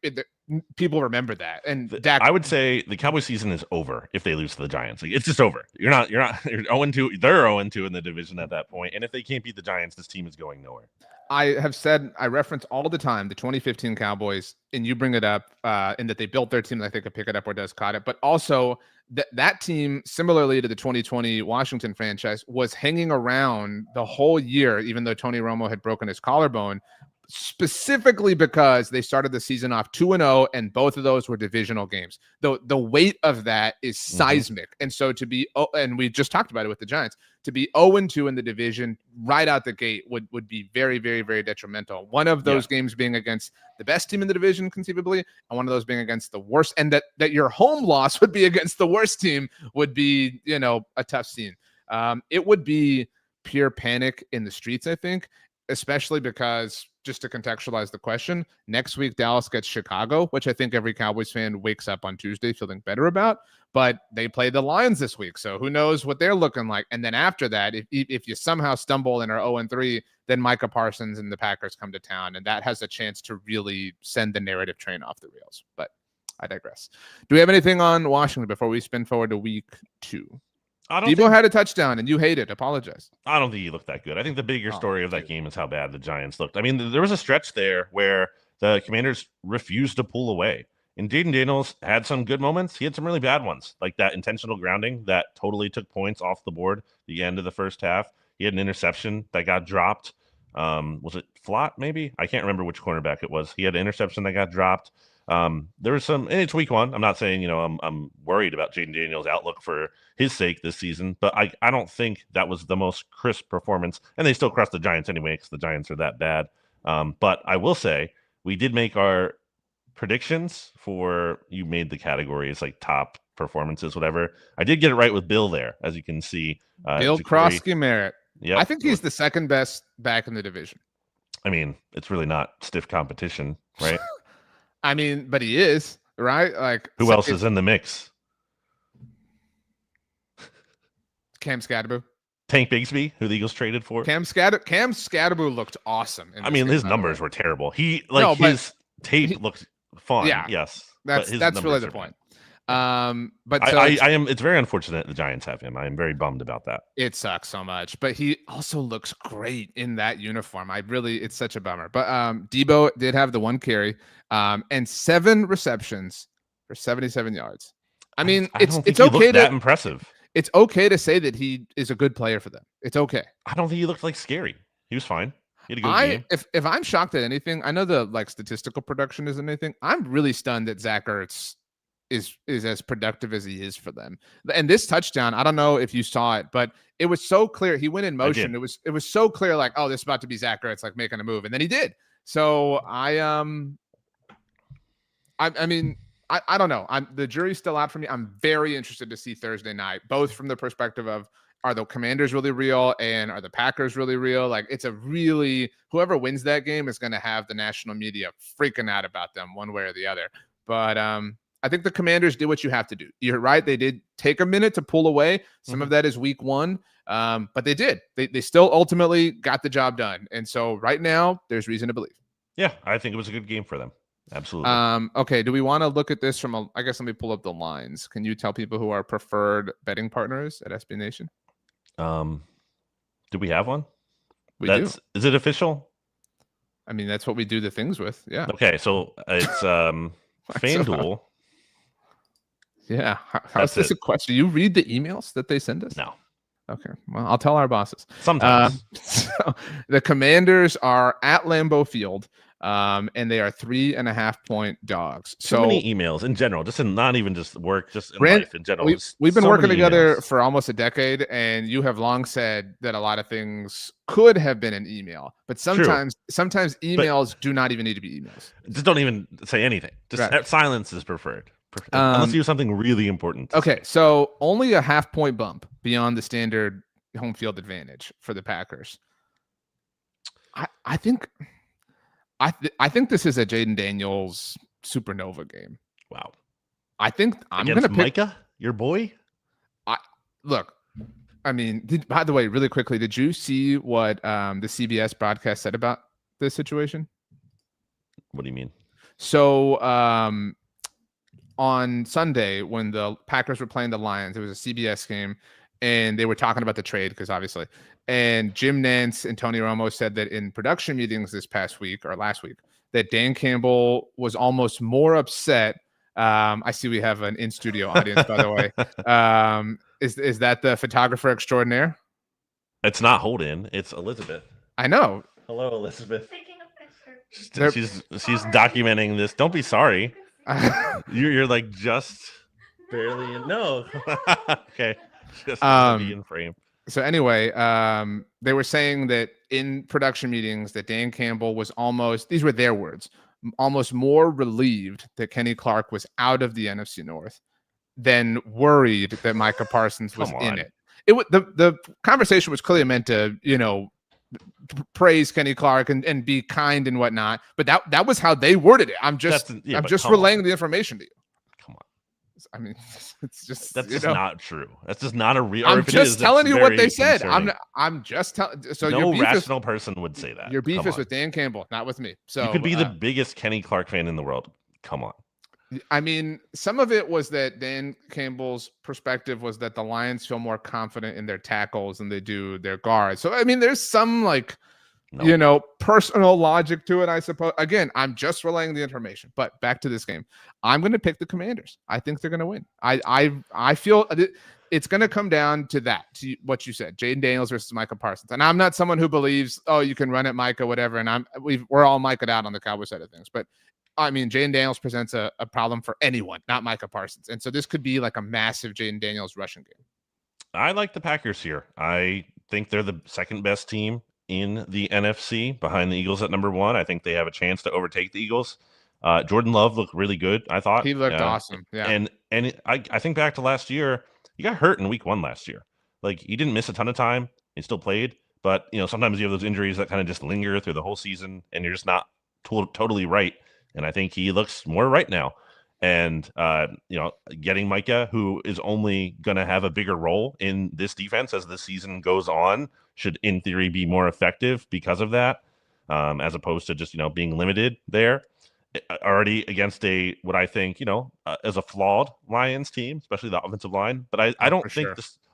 people remember that. And Dak, I would say the Cowboys season is over if they lose to the Giants. Like, it's just over. You're 0-2. They're 0-2 in the division at that point. And if they can't beat the Giants, this team is going nowhere. I have said, I reference all the time the 2015 Cowboys, and you bring it up in that they built their team that they could pick it up where Does caught it, but also that team, similarly to the 2020 Washington franchise, was hanging around the whole year, even though Tony Romo had broken his collarbone, specifically because they started the season off 2-0, and both of those were divisional games. The weight of that is seismic. And so to be, and we just talked about it with the Giants, to be 0-2 in the division right out the gate would be very, very, very detrimental. One of those games being against the best team in the division, conceivably, and one of those being against the worst, and that your home loss would be against the worst team would be, a tough scene. It would be pure panic in the streets, I think, especially because, just to contextualize the question, next week Dallas gets Chicago, which I think every Cowboys fan wakes up on Tuesday feeling better about, but they play the Lions this week, so who knows what they're looking like. And then after that, if you somehow stumble and are 0-3, then Micah Parsons and the Packers come to town, and that has a chance to really send the narrative train off the rails. But I digress. Do we have anything on Washington before we spin forward to week 2? Debo had a touchdown, and you hate it. Apologize. I don't think he looked that good. I think the bigger story of that game is how bad the Giants looked. I mean, there was a stretch there where the Commanders refused to pull away. And Jayden Daniels had some good moments. He had some really bad ones, like that intentional grounding that totally took points off the board the end of the first half. He had an interception that got dropped. Was it Flott, maybe? I can't remember which cornerback it was. He had an interception that got dropped. There was some, and it's week 1. I'm not saying, I'm worried about Jayden Daniels' outlook for his sake this season, but I don't think that was the most crisp performance, and they still crushed the Giants anyway because the Giants are that bad. But I will say we did make our predictions for, you made the categories like top performances, whatever. I did get it right with Bill there, as you can see. Bill Krosky-Merritt. Yeah, I think he's the second best back in the division. I mean, it's really not stiff competition, right? I mean, but he is, right? Like, who else is in the mix? Cam Scatterboo. Tank Bigsby, who the Eagles traded for. Cam Scatterboo looked awesome. I mean, his numbers were terrible. His tape looked fun. Yeah, yes. That's really the point. But it's very unfortunate the Giants have him. I am very bummed about that. It sucks so much, but he also looks great in that uniform. It's such a bummer. But Debo did have the 1 carry and 7 receptions for 77 yards. I mean, it's okay that impressive. It's okay to say that he is a good player for them. It's okay. I don't think he looked like scary. He was fine. He had a good game. If I'm shocked at anything, I know the statistical production isn't anything. I'm really stunned that Zach Ertz is as productive as he is for them. And this touchdown, I don't know if you saw it, but it was so clear. He went in motion. It was so clear, like, oh, this is about to be Zach Ertz, like making a move, and then he did. So I mean, I don't know. The jury's still out for me. I'm very interested to see Thursday night, both from the perspective of, are the Commanders really real and are the Packers really real? Like, it's whoever wins that game is going to have the national media freaking out about them one way or the other. But I think the Commanders did what you have to do. You're right. They did take a minute to pull away. Some of that is week 1. But they did. They still ultimately got the job done. And so right now there's reason to believe. Yeah, I think it was a good game for them. Absolutely. Okay. Do we want to look at this from I guess let me pull up the lines. Can you tell people who our preferred betting partners at SB Nation? Do we have one? We do. Is it official? I mean, that's what we do the things with. Yeah. Okay. So it's FanDuel. Yeah. How's this a question? Do you read the emails that they send us? No. Okay. Well, I'll tell our bosses. Sometimes. So the Commanders are at Lambeau Field, and they are 3.5-point dogs. So many emails in general, not even just work, just in life in general. We've been working together for almost a decade, and you have long said that a lot of things could have been an email, but sometimes emails do not even need to be emails. Just don't even say anything. Just silence is preferred. Unless you do something really important. Okay, so only a 0.5-point bump beyond the standard home field advantage for the Packers. I think this is a Jayden Daniels supernova game. Wow. I think I'm going to pick Micah, your boy. Look, I mean, by the way, really quickly, did you see what the CBS broadcast said about this situation? What do you mean? So on Sunday, when the Packers were playing the Lions, it was a CBS game, and they were talking about the trade because obviously, And Jim Nantz and Tony Romo said that in production meetings this past week or last week, that Dan Campbell was almost more upset. I see we have an in-studio audience, by the way. Is that the photographer extraordinaire? It's not Holden. It's Elizabeth. I know. Hello, Elizabeth. She's documenting this. Don't be sorry. You're like just barely in. No. Okay. Just be in frame. So anyway, they were saying that in production meetings that Dan Campbell was almost, these were their words, almost more relieved that Kenny Clark was out of the NFC North than worried that Micah Parsons was in it. The conversation was clearly meant to, praise Kenny Clark and be kind and whatnot, but that was how they worded it. I'm just relaying the information to you. Come on. I mean, it's just that's just not true. That's just not a real. I'm just telling you what they said. I'm just telling. So no rational person would say that. Your beef is with Dan Campbell, not with me. So you could be the biggest Kenny Clark fan in the world. Come on. I mean, some of it was that Dan Campbell's perspective was that the Lions feel more confident in their tackles than they do their guards. So I mean, there's some personal logic to it, I suppose. Again, I'm just relaying the information. But back to this game, I'm going to pick the Commanders. I think they're going to win. I feel it's going to come down to that, to what you said, Jaden Daniels versus Micah Parsons. And I'm not someone who believes, you can run at Micah, whatever. And we're all Micah'd out on the Cowboys side of things. But I mean, Jaden Daniels presents a problem for anyone, not Micah Parsons. And so this could be like a massive Jaden Daniels rushing game. I like the Packers here. I think they're the second best team in the NFC behind the Eagles at number 1. I think they have a chance to overtake the Eagles. Jordan Love looked really good, I thought. He looked awesome. Yeah. And I think back to last year, he got hurt in week 1 last year. Like, he didn't miss a ton of time. He still played. But, sometimes you have those injuries that kind of just linger through the whole season, and you're just not totally right. And I think he looks more right now. And, getting Micah, who is only going to have a bigger role in this defense as the season goes on, should, in theory, be more effective because of that, as opposed to just, being limited there. Already against what I think, as a flawed Lions team, especially the offensive line. But I don't think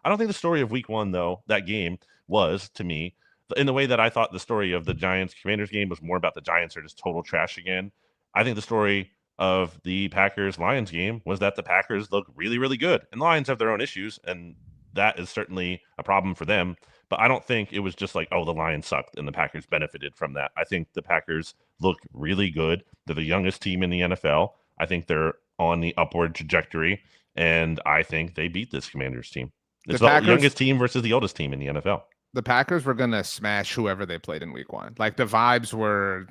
I don't think the story of week 1, though, that game was, to me, in the way that I thought the story of the Giants-Commanders game was more about the Giants are just total trash again. I think the story of the Packers-Lions game was that the Packers look really, really good. And the Lions have their own issues, and that is certainly a problem for them. But I don't think it was just like, the Lions sucked and the Packers benefited from that. I think the Packers look really good. They're the youngest team in the NFL. I think they're on the upward trajectory, and I think they beat this Commanders team. It's the youngest team versus the oldest team in the NFL. The Packers were going to smash whoever they played in week 1. Like, the vibes were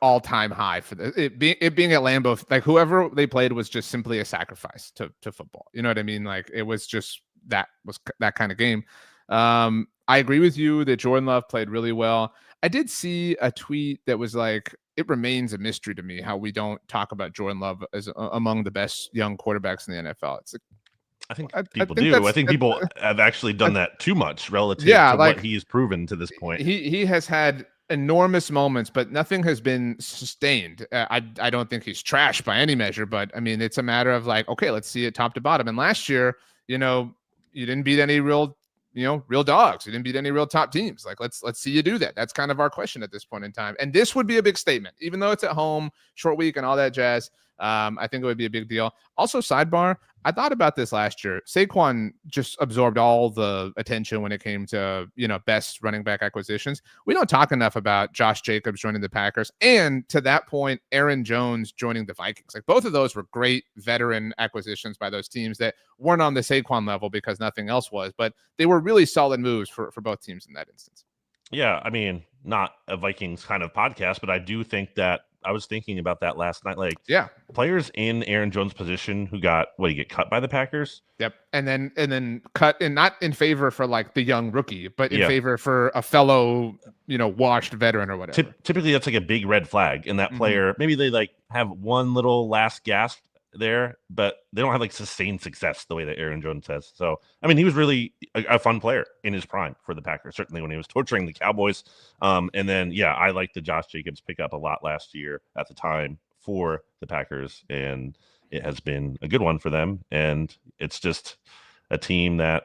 all-time high for it being at Lambeau. Like, whoever they played was just simply a sacrifice to football. You know what I mean? Like, it was just that kind of game. I agree with you that Jordan Love played really well. I did see a tweet that was like, it remains a mystery to me how we don't talk about Jordan Love as among the best young quarterbacks in the NFL. It's like, I think people do. I think people have actually done that too much relative to what he's proven to this point. He has had enormous moments, but nothing has been sustained. I don't think he's trash by any measure, but I mean, it's a matter of like, okay, let's see it top to bottom. And last year, you didn't beat any real dogs. You didn't beat any real top teams. Like, let's see you do that. That's kind of our question at this point in time. And this would be a big statement, even though it's at home, short week and all that jazz. I think it would be a big deal. Also, sidebar, I thought about this last year. Saquon just absorbed all the attention when it came to, best running back acquisitions. We don't talk enough about Josh Jacobs joining the Packers. And to that point, Aaron Jones joining the Vikings. Like, both of those were great veteran acquisitions by those teams that weren't on the Saquon level because nothing else was, but they were really solid moves for both teams in that instance. Yeah. I mean, not a Vikings kind of podcast, but I do think that I was thinking about that last night. Like, players in Aaron Jones' position who got he get cut by the Packers. Yep, and then cut, and not in favor for like the young rookie, but in favor for a fellow, washed veteran or whatever. Typically, that's like a big red flag. And that player, maybe they like have one little last gasp there, but they don't have like sustained success the way that Aaron Jones has. So, I mean, he was really a fun player in his prime for the Packers, certainly when he was torturing the Cowboys. And then, I liked the Josh Jacobs pickup a lot last year at the time for the Packers, and it has been a good one for them. And it's just a team that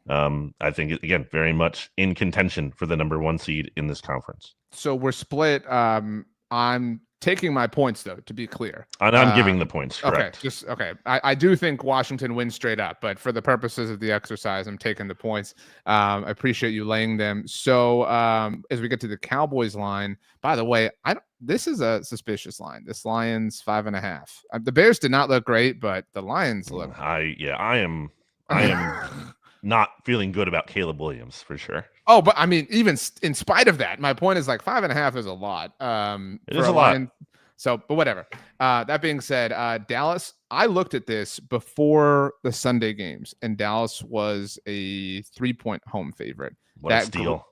I think, again, very much in contention for the number 1 seed in this conference. So we're split. I'm taking my points, though, to be clear. And I'm giving the points, correct. Okay. I do think Washington wins straight up, but for the purposes of the exercise, I'm taking the points. I appreciate you laying them. So as we get to the Cowboys line, by the way, this is a suspicious line. This Lions 5.5. The Bears did not look great, but the Lions look. I am not feeling good about Caleb Williams for sure. Oh, but I mean, even in spite of that, my point is like 5.5 is a lot. It is a lot. So, but whatever. That being said, Dallas, I looked at this before the Sunday games, and Dallas was a 3-point home favorite. What a steal.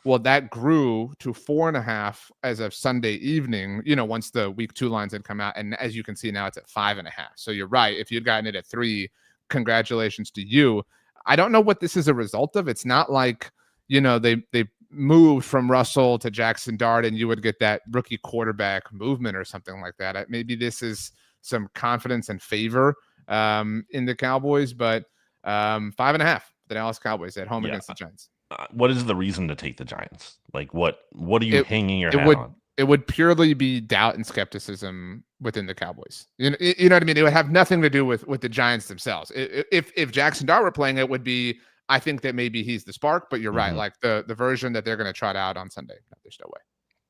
That grew to 4.5 as of Sunday evening, once the week 2 lines had come out. And as you can see now, it's at 5.5. So you're right. If you'd gotten it at 3, congratulations to you. I don't know what this is a result of. It's not like, they moved from Russell to Jackson Dart and you would get that rookie quarterback movement or something like that. Maybe this is some confidence and favor in the Cowboys, but 5.5, the Dallas Cowboys at home against the Giants. What is the reason to take the Giants? Like what are you hanging your hat on? It would purely be doubt and skepticism within the Cowboys. You know what I mean? It would have nothing to do with the Giants themselves. If Jackson Dart were playing, it would be, I think that maybe he's the spark, but you're right. Like the version that they're going to trot out on Sunday, there's no way.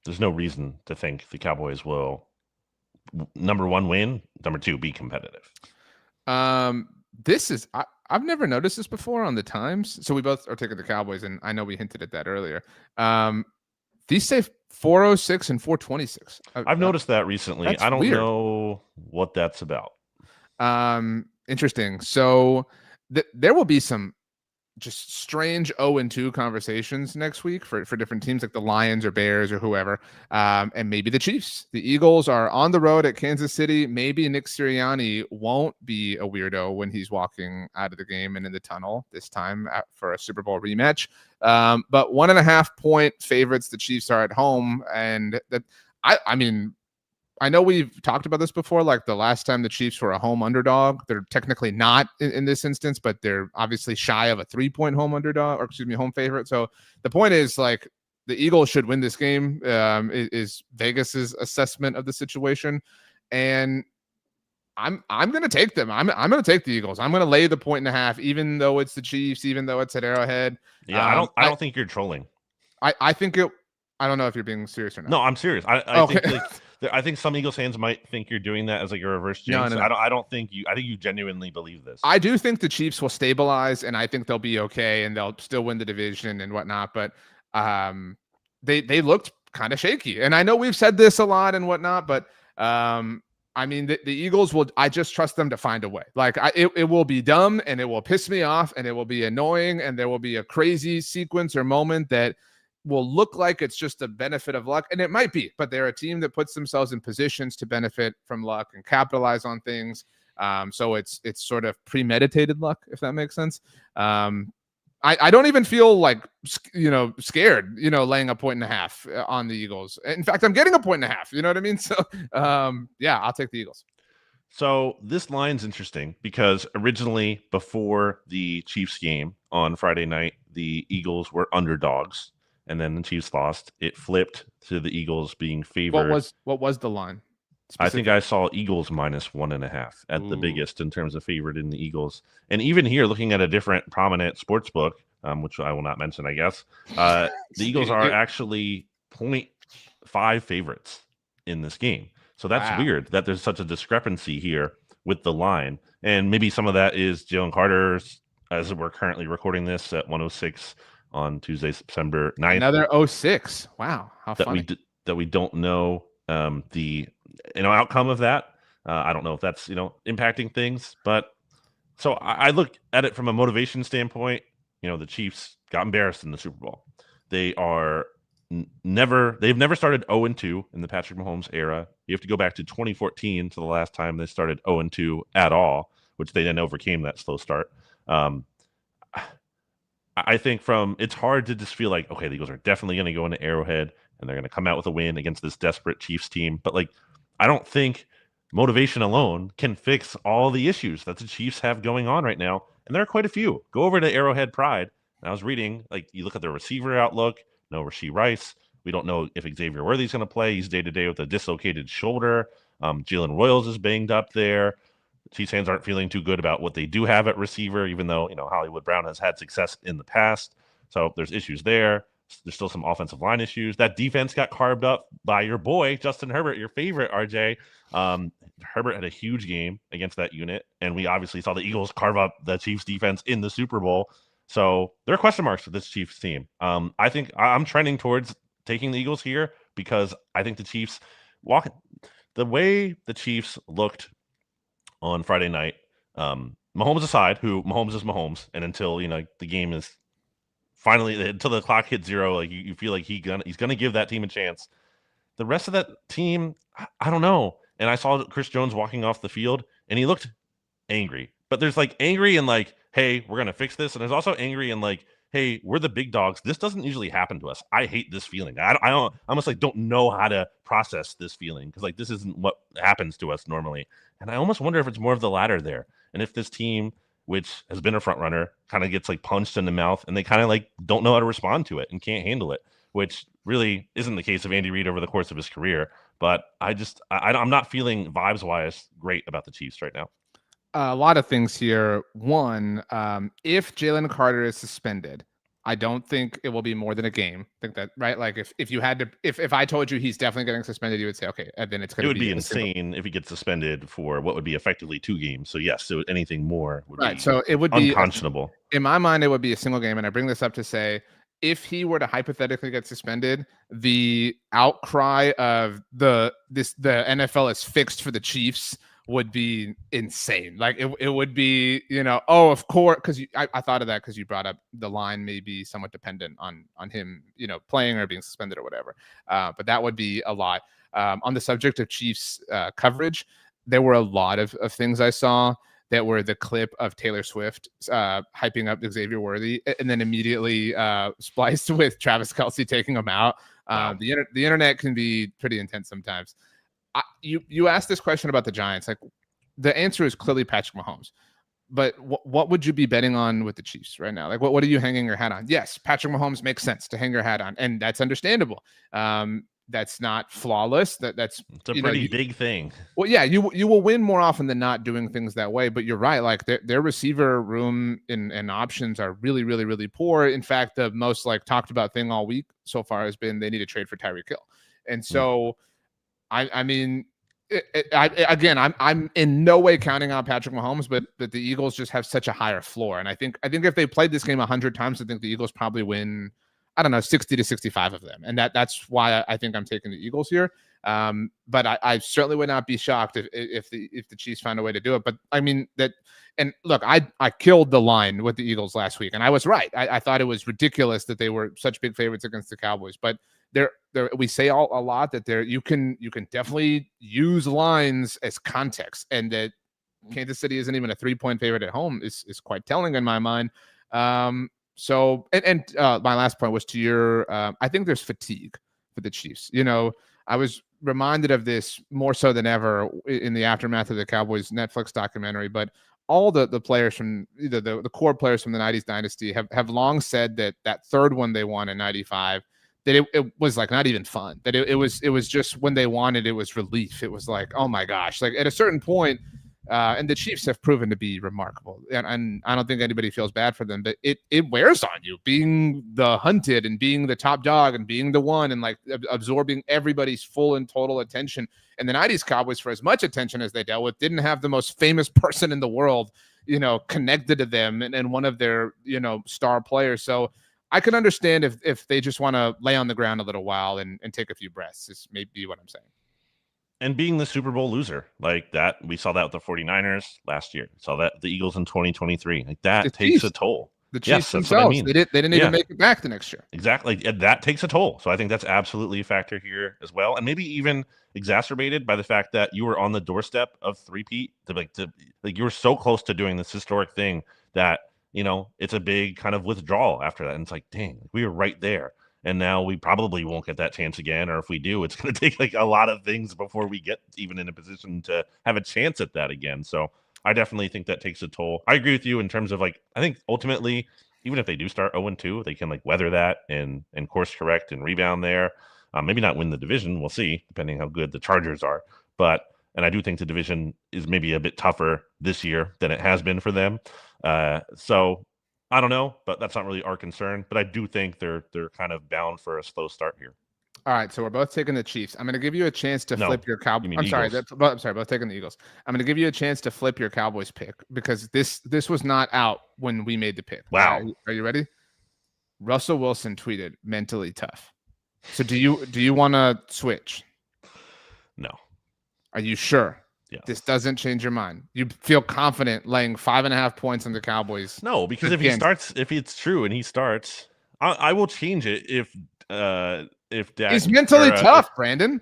There's no reason to think the Cowboys will, number 1, win, number 2, be competitive. This is, I've never noticed this before on the times. So we both are taking the Cowboys, and I know we hinted at that earlier. These say 406 and 426. I've noticed that recently. I don't know what that's about. Interesting. So there will be some just strange 0-2 conversations next week for different teams like the Lions or Bears or whoever, and maybe the Chiefs. The Eagles are on the road at Kansas City. Maybe Nick Sirianni won't be a weirdo when he's walking out of the game and in the tunnel this time for a Super Bowl rematch. But 1.5 point favorites. The Chiefs are at home, and I mean, I know we've talked about this before, like the last time the Chiefs were a home underdog. They're technically not in this instance, but they're obviously shy of a 3-point home favorite. So the point is, like, the Eagles should win this game, is Vegas's assessment of the situation. And I'm going to take them. I'm going to take the Eagles. I'm going to lay the 1.5, even though it's the Chiefs, even though it's at Arrowhead. Yeah, I don't think you're trolling. I think I don't know if you're being serious or not. No, I'm serious. I think some Eagles fans might think you're doing that as like a reverse jinx. No. I don't think you. I think you genuinely believe this. I do think the Chiefs will stabilize, and I think they'll be okay, and they'll still win the division and whatnot. But they looked kind of shaky, and I know we've said this a lot and whatnot. But I mean, the Eagles will. I just trust them to find a way. Like it will be dumb, and it will piss me off, and it will be annoying, and there will be a crazy sequence or moment that will look like it's just a benefit of luck, and it might be, but they're a team that puts themselves in positions to benefit from luck and capitalize on things. So it's sort of premeditated luck, if that makes sense. I don't even feel like, scared, laying 1.5 on the Eagles. In fact, I'm getting 1.5, you know what I mean? So yeah, I'll take the Eagles. So this line's interesting because originally before the Chiefs game on Friday night, the Eagles were underdogs. And then the Chiefs lost. It flipped to the Eagles being favored. What was the line? I think I saw Eagles minus 1.5 at the biggest in terms of favorite in the Eagles. And even here, looking at a different prominent sports book, which I will not mention, I guess, the Eagles are actually 0.5 favorites in this game. So that's weird that there's such a discrepancy here with the line. And maybe some of that is Jaylen Carter, as we're currently recording this at 106 on Tuesday, September 9th. Another 06. Wow. How funny. That we don't know the outcome of that. I don't know if that's, impacting things. But so I look at it from a motivation standpoint. The Chiefs got embarrassed in the Super Bowl. They've never started 0-2 in the Patrick Mahomes era. You have to go back to 2014 to the last time they started 0-2 at all, which they then overcame that slow start. I think it's hard to just feel like, okay, the Eagles are definitely going to go into Arrowhead and they're going to come out with a win against this desperate Chiefs team. But I don't think motivation alone can fix all the issues that the Chiefs have going on right now. And there are quite a few. Go over to Arrowhead Pride And I was reading, like, you look at the receiver outlook, no Rashee Rice. We don't know if Xavier Worthy's going to play. He's day-to-day with a dislocated shoulder. Jalen Royals is banged up there. Chiefs fans aren't feeling too good about what they do have at receiver, even though, Hollywood Brown has had success in the past. So there's issues there. There's still some offensive line issues. That defense got carved up by your boy, Justin Herbert, your favorite, RJ. Herbert had a huge game against that unit, and we obviously saw the Eagles carve up the Chiefs defense in the Super Bowl. So there are question marks for this Chiefs team. I think I'm trending towards taking the Eagles here because I think the Chiefs the way the Chiefs looked on Friday night. Mahomes aside, who Mahomes is Mahomes, and until the game is finally until the clock hits zero, like you feel like he's gonna give that team a chance. The rest of that team, I don't know. And I saw Chris Jones walking off the field, and he looked angry. But there's like angry and like, hey, we're gonna fix this, and there's also angry and like, hey, we're the big dogs. This doesn't usually happen to us. I hate this feeling. I almost like don't know how to process this feeling because like this isn't what happens to us normally. And I almost wonder if it's more of the latter there, and if this team, which has been a front runner, kind of gets like punched in the mouth, and they kind of like don't know how to respond to it and can't handle it, which really isn't the case of Andy Reid over the course of his career. But I'm not feeling vibes wise great about the Chiefs right now. A lot of things here. One, if Jaylen Carter is suspended, I don't think it will be more than a game. I think that, right? Like if you had to, if I told you he's definitely getting suspended, you would say, okay, and then it's going to be. It would be insane if he gets suspended for what would be effectively 2 games. So yes, so anything more would right. be So it would be unconscionable. In my mind, it would be a single game. And I bring this up to say, if he were to hypothetically get suspended, the outcry of the NFL is fixed for the Chiefs would be insane. Like it would be, oh, of course, because I thought of that because you brought up the line may be somewhat dependent on him, playing or being suspended or whatever. But that would be a lot. On the subject of Chiefs coverage, there were a lot of things I saw that were the clip of Taylor Swift hyping up Xavier Worthy and then immediately spliced with Travis Kelce taking him out. Wow. The internet can be pretty intense sometimes. You asked this question about the Giants. Like the answer is clearly Patrick Mahomes. But what would you be betting on with the Chiefs right now? Like what are you hanging your hat on? Yes, Patrick Mahomes makes sense to hang your hat on, and that's understandable. That's not flawless. It's a pretty big thing. Well, yeah, you will win more often than not doing things that way. But you're right. Like their receiver room and options are really, really, really poor. In fact, the most like talked about thing all week so far has been they need to trade for Tyreek Hill. And so, I mean, I'm in no way counting on Patrick Mahomes, but the Eagles just have such a higher floor. And I think if they played this game 100 times, I think the Eagles probably win, I don't know, 60 to 65 of them. And that's why I think I'm taking the Eagles here. But I certainly would not be shocked if the Chiefs find a way to do it. But I mean that, and look, I killed the line with the Eagles last week, and I was right. I thought it was ridiculous that they were such big favorites against the Cowboys. But we say a lot that you can definitely use lines as context, and that Kansas City isn't even a 3-point favorite at home is quite telling in my mind. So my last point was to your I think there's fatigue for the Chiefs. I was reminded of this more so than ever in the aftermath of the Cowboys Netflix documentary, but all the players from the core players from the 90s dynasty have long said that third one they won in 95, that it was like not even fun, that it was just when they won it was relief. It was like, oh my gosh, like at a certain point, and the Chiefs have proven to be remarkable, and I don't think anybody feels bad for them, but it wears on you being the hunted and being the top dog and being the one and like absorbing everybody's full and total attention. And the 90s Cowboys, for as much attention as they dealt with, didn't have the most famous person in the world, connected to them and one of their, star players. So I can understand if they just want to lay on the ground a little while and take a few breaths, is maybe what I'm saying. And being the Super Bowl loser like that, we saw that with the 49ers last year. We saw that the Eagles in 2023. Like that takes a toll. The Chiefs themselves, I mean. They didn't even make it back the next year. Exactly. That takes a toll. So I think that's absolutely a factor here as well. And maybe even exacerbated by the fact that you were on the doorstep of three-peat. You were so close to doing this historic thing that, it's a big kind of withdrawal after that. And it's like, dang, we were right there. And now we probably won't get that chance again. Or if we do, it's going to take like a lot of things before we get even in a position to have a chance at that again. So I definitely think that takes a toll. I agree with you in terms of like, I think ultimately even if they do start 0-2, they can like weather that and course correct and rebound there. Maybe not win the division. We'll see, depending how good the Chargers are. And I do think the division is maybe a bit tougher this year than it has been for them. So I don't know, but that's not really our concern. But I do think they're kind of bound for a slow start here. All right, so we're both taking the Chiefs. I'm going to give you a chance to flip your Cowboys. I'm Eagles. sorry, both taking the Eagles. I'm going to give you a chance to flip your Cowboys pick because this was not out when we made the pick. Wow. Are you ready? Russell Wilson tweeted mentally tough. So do you want to switch? No. Are you sure? Yes. This doesn't change your mind. You feel confident laying 5.5 points on the Cowboys? No, because if it's true and he starts, I will change it if Dak, he's mentally tough, Brandon.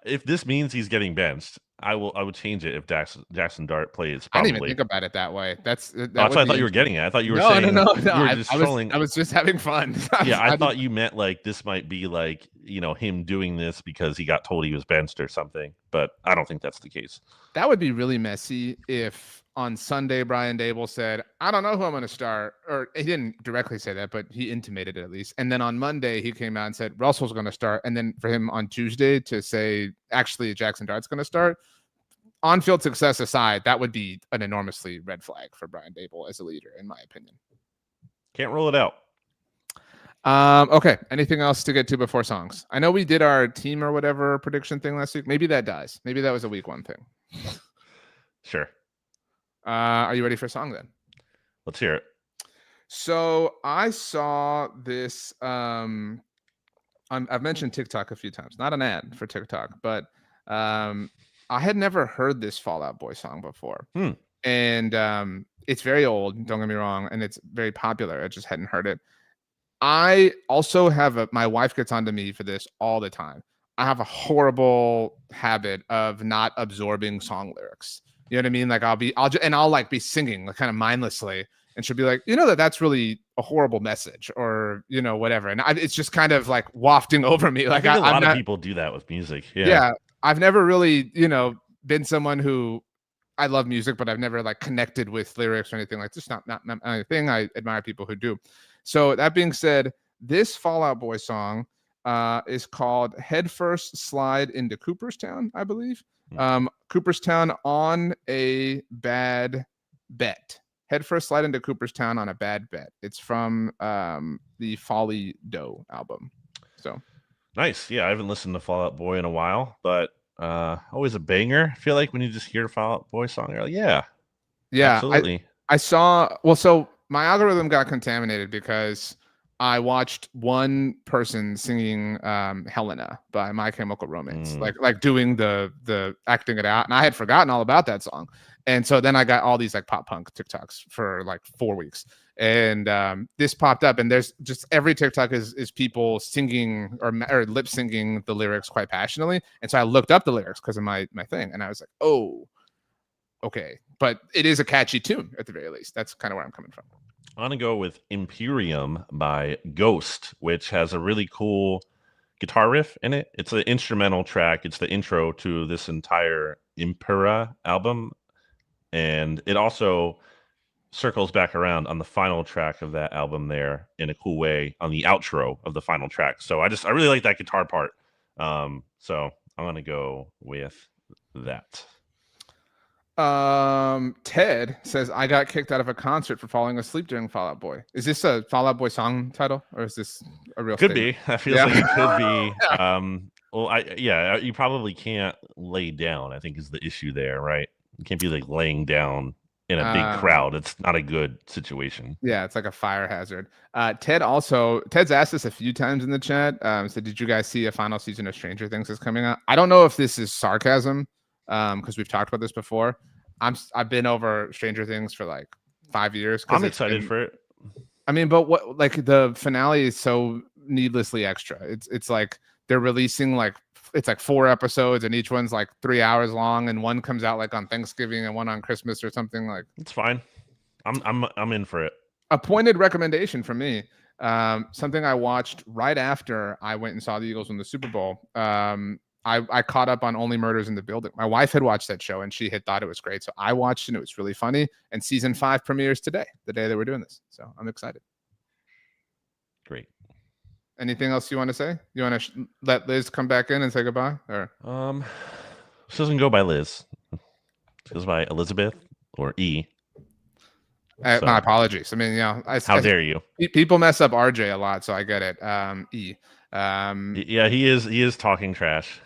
If this means he's getting benched, I would change it if Jackson Dart plays. Probably. I didn't even think about it that way. That's what I thought you were getting at. I thought you were saying no. You were just trolling. I was just having fun. I thought you meant like this might be like, him doing this because he got told he was benched or something. But I don't think that's the case. That would be really messy if on Sunday Brian Dable said, I don't know who I'm going to start. Or he didn't directly say that, but he intimated it at least. And then on Monday he came out and said Russell's going to start. And then for him on Tuesday to say, actually, Jackson Dart's going to start. On-field success aside, that would be an enormously red flag for Brian Dable as a leader, in my opinion. Can't rule it out. Okay. Anything else to get to before songs? I know we did our team or whatever prediction thing last week. Maybe that dies. Maybe that was a week one thing. Sure. Are you ready for a song then? Let's hear it. So I saw this. I've mentioned TikTok a few times. Not an ad for TikTok, but I had never heard this Fall Out Boy song before. And it's very old, don't get me wrong, and it's very popular. I just hadn't heard it. I also have my wife gets onto me for this all the time. I have a horrible habit of not absorbing song lyrics. You know what I mean? Like I'll like be singing like kind of mindlessly, and she'll be like, that's really a horrible message, or whatever. And it's just kind of like wafting over me. Like I think a lot of people do that with music. Yeah. I've never really, been someone who I love music, but I've never like connected with lyrics or anything like this. Not my thing. I admire people who do. So that being said, this Fall Out Boy song is called Headfirst Slide into Cooperstown, I believe. Cooperstown on a Bad Bet. Headfirst Slide into Cooperstown on a Bad Bet. It's from the Folly Doe album. So nice. Yeah, I haven't listened to Fall Out Boy in a while, but always a banger. I feel like when you just hear a Fall Out Boy song, you're like, yeah, absolutely. I saw. Well, so my algorithm got contaminated because I watched one person singing Helena by My Chemical Romance, like doing the acting it out, and I had forgotten all about that song. And so then I got all these like pop punk TikToks for like 4 weeks, and this popped up, and there's just every TikTok is people singing or lip syncing the lyrics quite passionately. And so I looked up the lyrics because of my thing, and I was like, oh, okay, but it is a catchy tune at the very least. That's kind of where I'm coming from. I'm going to go with Imperium by Ghost, which has a really cool guitar riff in it. It's an instrumental track. It's the intro to this entire Impera album. And it also circles back around on the final track of that album there in a cool way on the outro of the final track. So I really like that guitar part. So I'm going to go with that. Ted says, I got kicked out of a concert for falling asleep during Fall Out Boy. Is this a Fall Out Boy song title, or is this a real could statement? Be. I feel like it could be. Well, you probably can't lay down, I think is the issue there, right? You can't be like laying down in a big crowd. It's not a good situation. Yeah, it's like a fire hazard. Ted's asked us a few times in the chat. So did you guys see a final season of Stranger Things is coming out? I don't know if this is sarcasm, because we've talked about this before. I've been over Stranger Things for like 5 years. I'm excited for it. I mean, but what, like, the finale is so needlessly extra. It's like they're releasing it's like 4 episodes, and each one's like 3 hours long, and one comes out like on Thanksgiving and one on Christmas or something. Like, it's fine. I'm in for it. A pointed recommendation from me. Something I watched right after I went and saw the Eagles win the Super Bowl. I caught up on Only Murders in the Building. My wife had watched that show and she had thought it was great. So I watched and it was really funny. And season 5 premieres today, the day that we're doing this. So I'm excited. Great. Anything else you want to say? You want to let Liz come back in and say goodbye? Or she doesn't go by Liz. She goes by Elizabeth or E. So, my apologies. I mean, how dare you? People mess up RJ a lot, so I get it. E. Yeah, he is talking trash.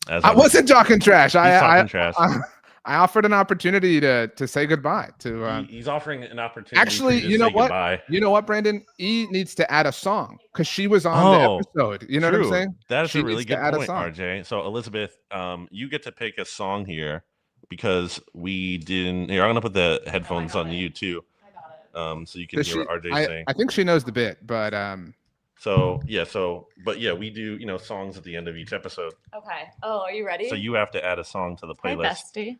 I wasn't talking trash. Talking trash. I offered an opportunity to say goodbye to. He's offering an opportunity. Actually, you know what? Goodbye. You know what, Brandon? E needs to add a song because she was on the episode. You know what I'm saying? That's a really good point, RJ. So Elizabeth, you get to pick a song here because we didn't. Here, I'm gonna put the headphones on you too. So you can hear what RJ's saying. I think she knows the bit, but but we do, songs at the end of each episode. Okay. Oh, are you ready? So you have to add a song to the playlist. Hey,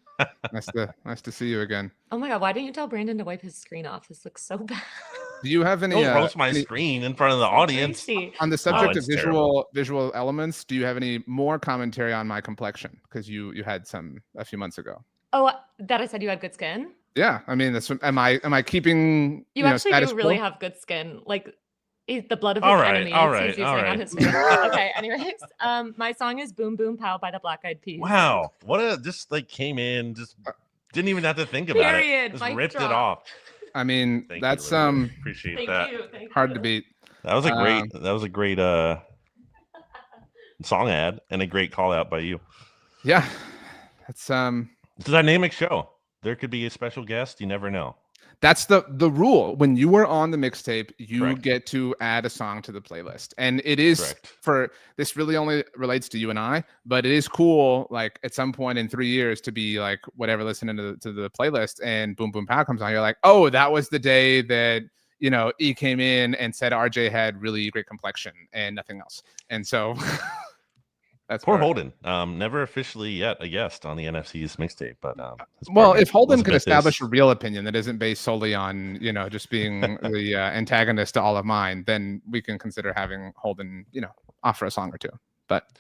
bestie. nice to see you again. Oh my God, why didn't you tell Brandon to wipe his screen off? This looks so bad. Do you have any Don't roast my screen in front of the audience? On the subject of visual elements, do you have any more commentary on my complexion? Because you had some a few months ago. Oh, that I said you had good skin? Yeah, I mean, am I keeping? You actually do really have good skin. Like the blood of his enemies. He's using on his face. Okay. Anyways, my song is "Boom Boom Pow" by the Black Eyed Peas. Wow, just came in, just didn't even have to think about it. Just ripped it off. I mean, that's appreciate that. Thank hard you. to beat. That was a great song ad and a great call out by you. Yeah, that's It's a dynamic show. There could be a special guest. You never know. That's the rule. When you were on the mixtape, you Correct. get to add a song to the playlist. And it is this really only relates to you and I, but it is cool, like at some point in 3 years to be like, whatever, listening to the playlist and Boom Boom Pow comes on. You're like, oh, that was the day that, E came in and said RJ had really great complexion and nothing else. And so that's poor Holden. Never officially yet a guest on the NFC East Mixtape, but if Holden can establish a real opinion that isn't based solely on just being the antagonist to all of mine, then we can consider having Holden offer a song or two. But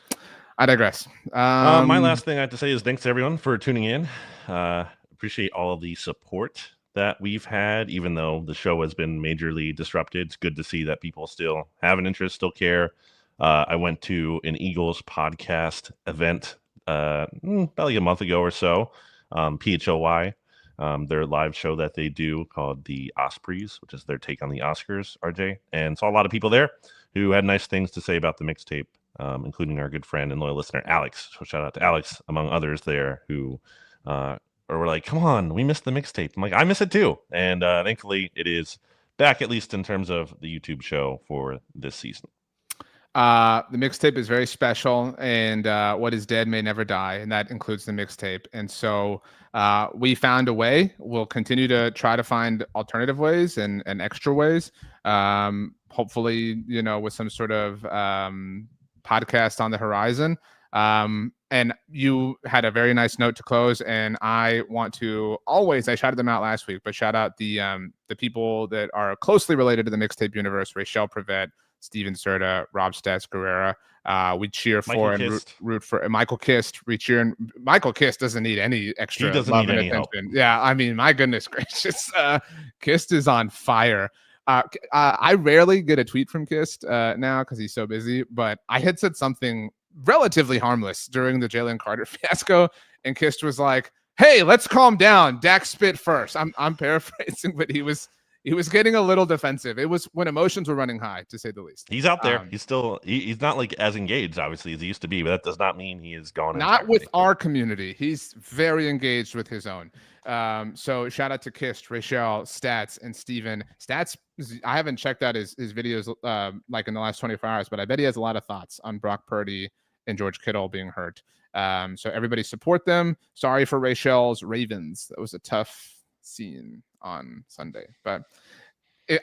I digress. My last thing I have to say is thanks to everyone for tuning in. Appreciate all of the support that we've had, even though the show has been majorly disrupted. It's good to see that people still have an interest, still care. I went to an Eagles podcast event probably a month ago or so, PHOY, their live show that they do called the Ospreys, which is their take on the Oscars, RJ. And saw a lot of people there who had nice things to say about the mixtape, including our good friend and loyal listener, Alex. So shout out to Alex, among others there, who were like, come on, we missed the mixtape. I'm like, I miss it too. And thankfully it is back, at least in terms of the YouTube show for this season. The mixtape is very special, and what is dead may never die, and that includes the mixtape. And so we found a way. We'll continue to try to find alternative ways and extra ways. Hopefully, with some sort of podcast on the horizon. And you had a very nice note to close, and I want to always, I shouted them out last week, but shout out the people that are closely related to the mixtape universe: Rachel Prevet, Steven Serta, Rob Stats Guerrera. We cheer for and root for Michael Kist. We cheer, and Michael Kist doesn't need any extra love and attention. Yeah, I mean, my goodness gracious, Kist is on fire. I rarely get a tweet from Kist now because he's so busy, but I had said something relatively harmless during the Jaylen Carter fiasco, and Kist was like, "Hey, let's calm down. Dak spit first." I'm paraphrasing, but he was getting a little defensive. It was when emotions were running high, to say the least. He's out there. He's still he's not like as engaged, obviously, as he used to be, but that does not mean he is gone. Not with our community. He's very engaged with his own. So shout out to Kist, Rachel, Stats, and Steven. Stats, I haven't checked out his videos like in the last 24 hours, but I bet he has a lot of thoughts on Brock Purdy and George Kittle being hurt. So everybody support them. Sorry for Rachel's Ravens. That was a tough scene on Sunday, but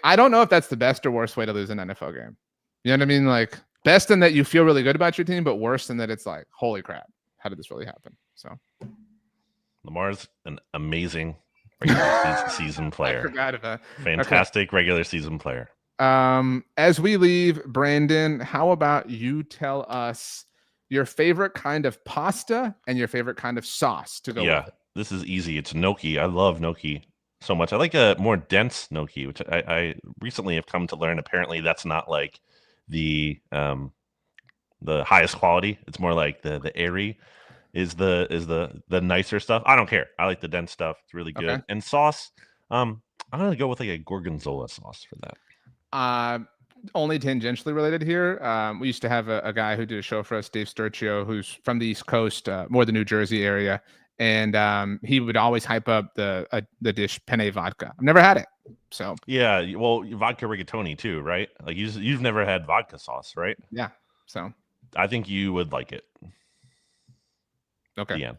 I don't know if that's the best or worst way to lose an NFL game. You know what I mean? Like, best in that you feel really good about your team, but worse in that it's like, holy crap, how did this really happen? So Lamar's an amazing regular season player. I forgot about fantastic regular season player. As we leave, Brandon, how about you tell us your favorite kind of pasta and your favorite kind of sauce to go with it. This is easy. It's gnocchi. I love gnocchi so much. I like a more dense gnocchi, which I recently have come to learn. Apparently, that's not like the highest quality. It's more like the airy is the nicer stuff. I don't care. I like the dense stuff. It's really good. Okay. And sauce, I'm gonna go with like a gorgonzola sauce for that. Only tangentially related here. We used to have a guy who did a show for us, Dave Sturcio, who's from the East Coast, more the New Jersey area, and he would always hype up the dish penne vodka. I've never had it, so yeah. Well, vodka rigatoni too, right? Like you've never had vodka sauce, right? Yeah. So I think you would like it. Okay. Yeah.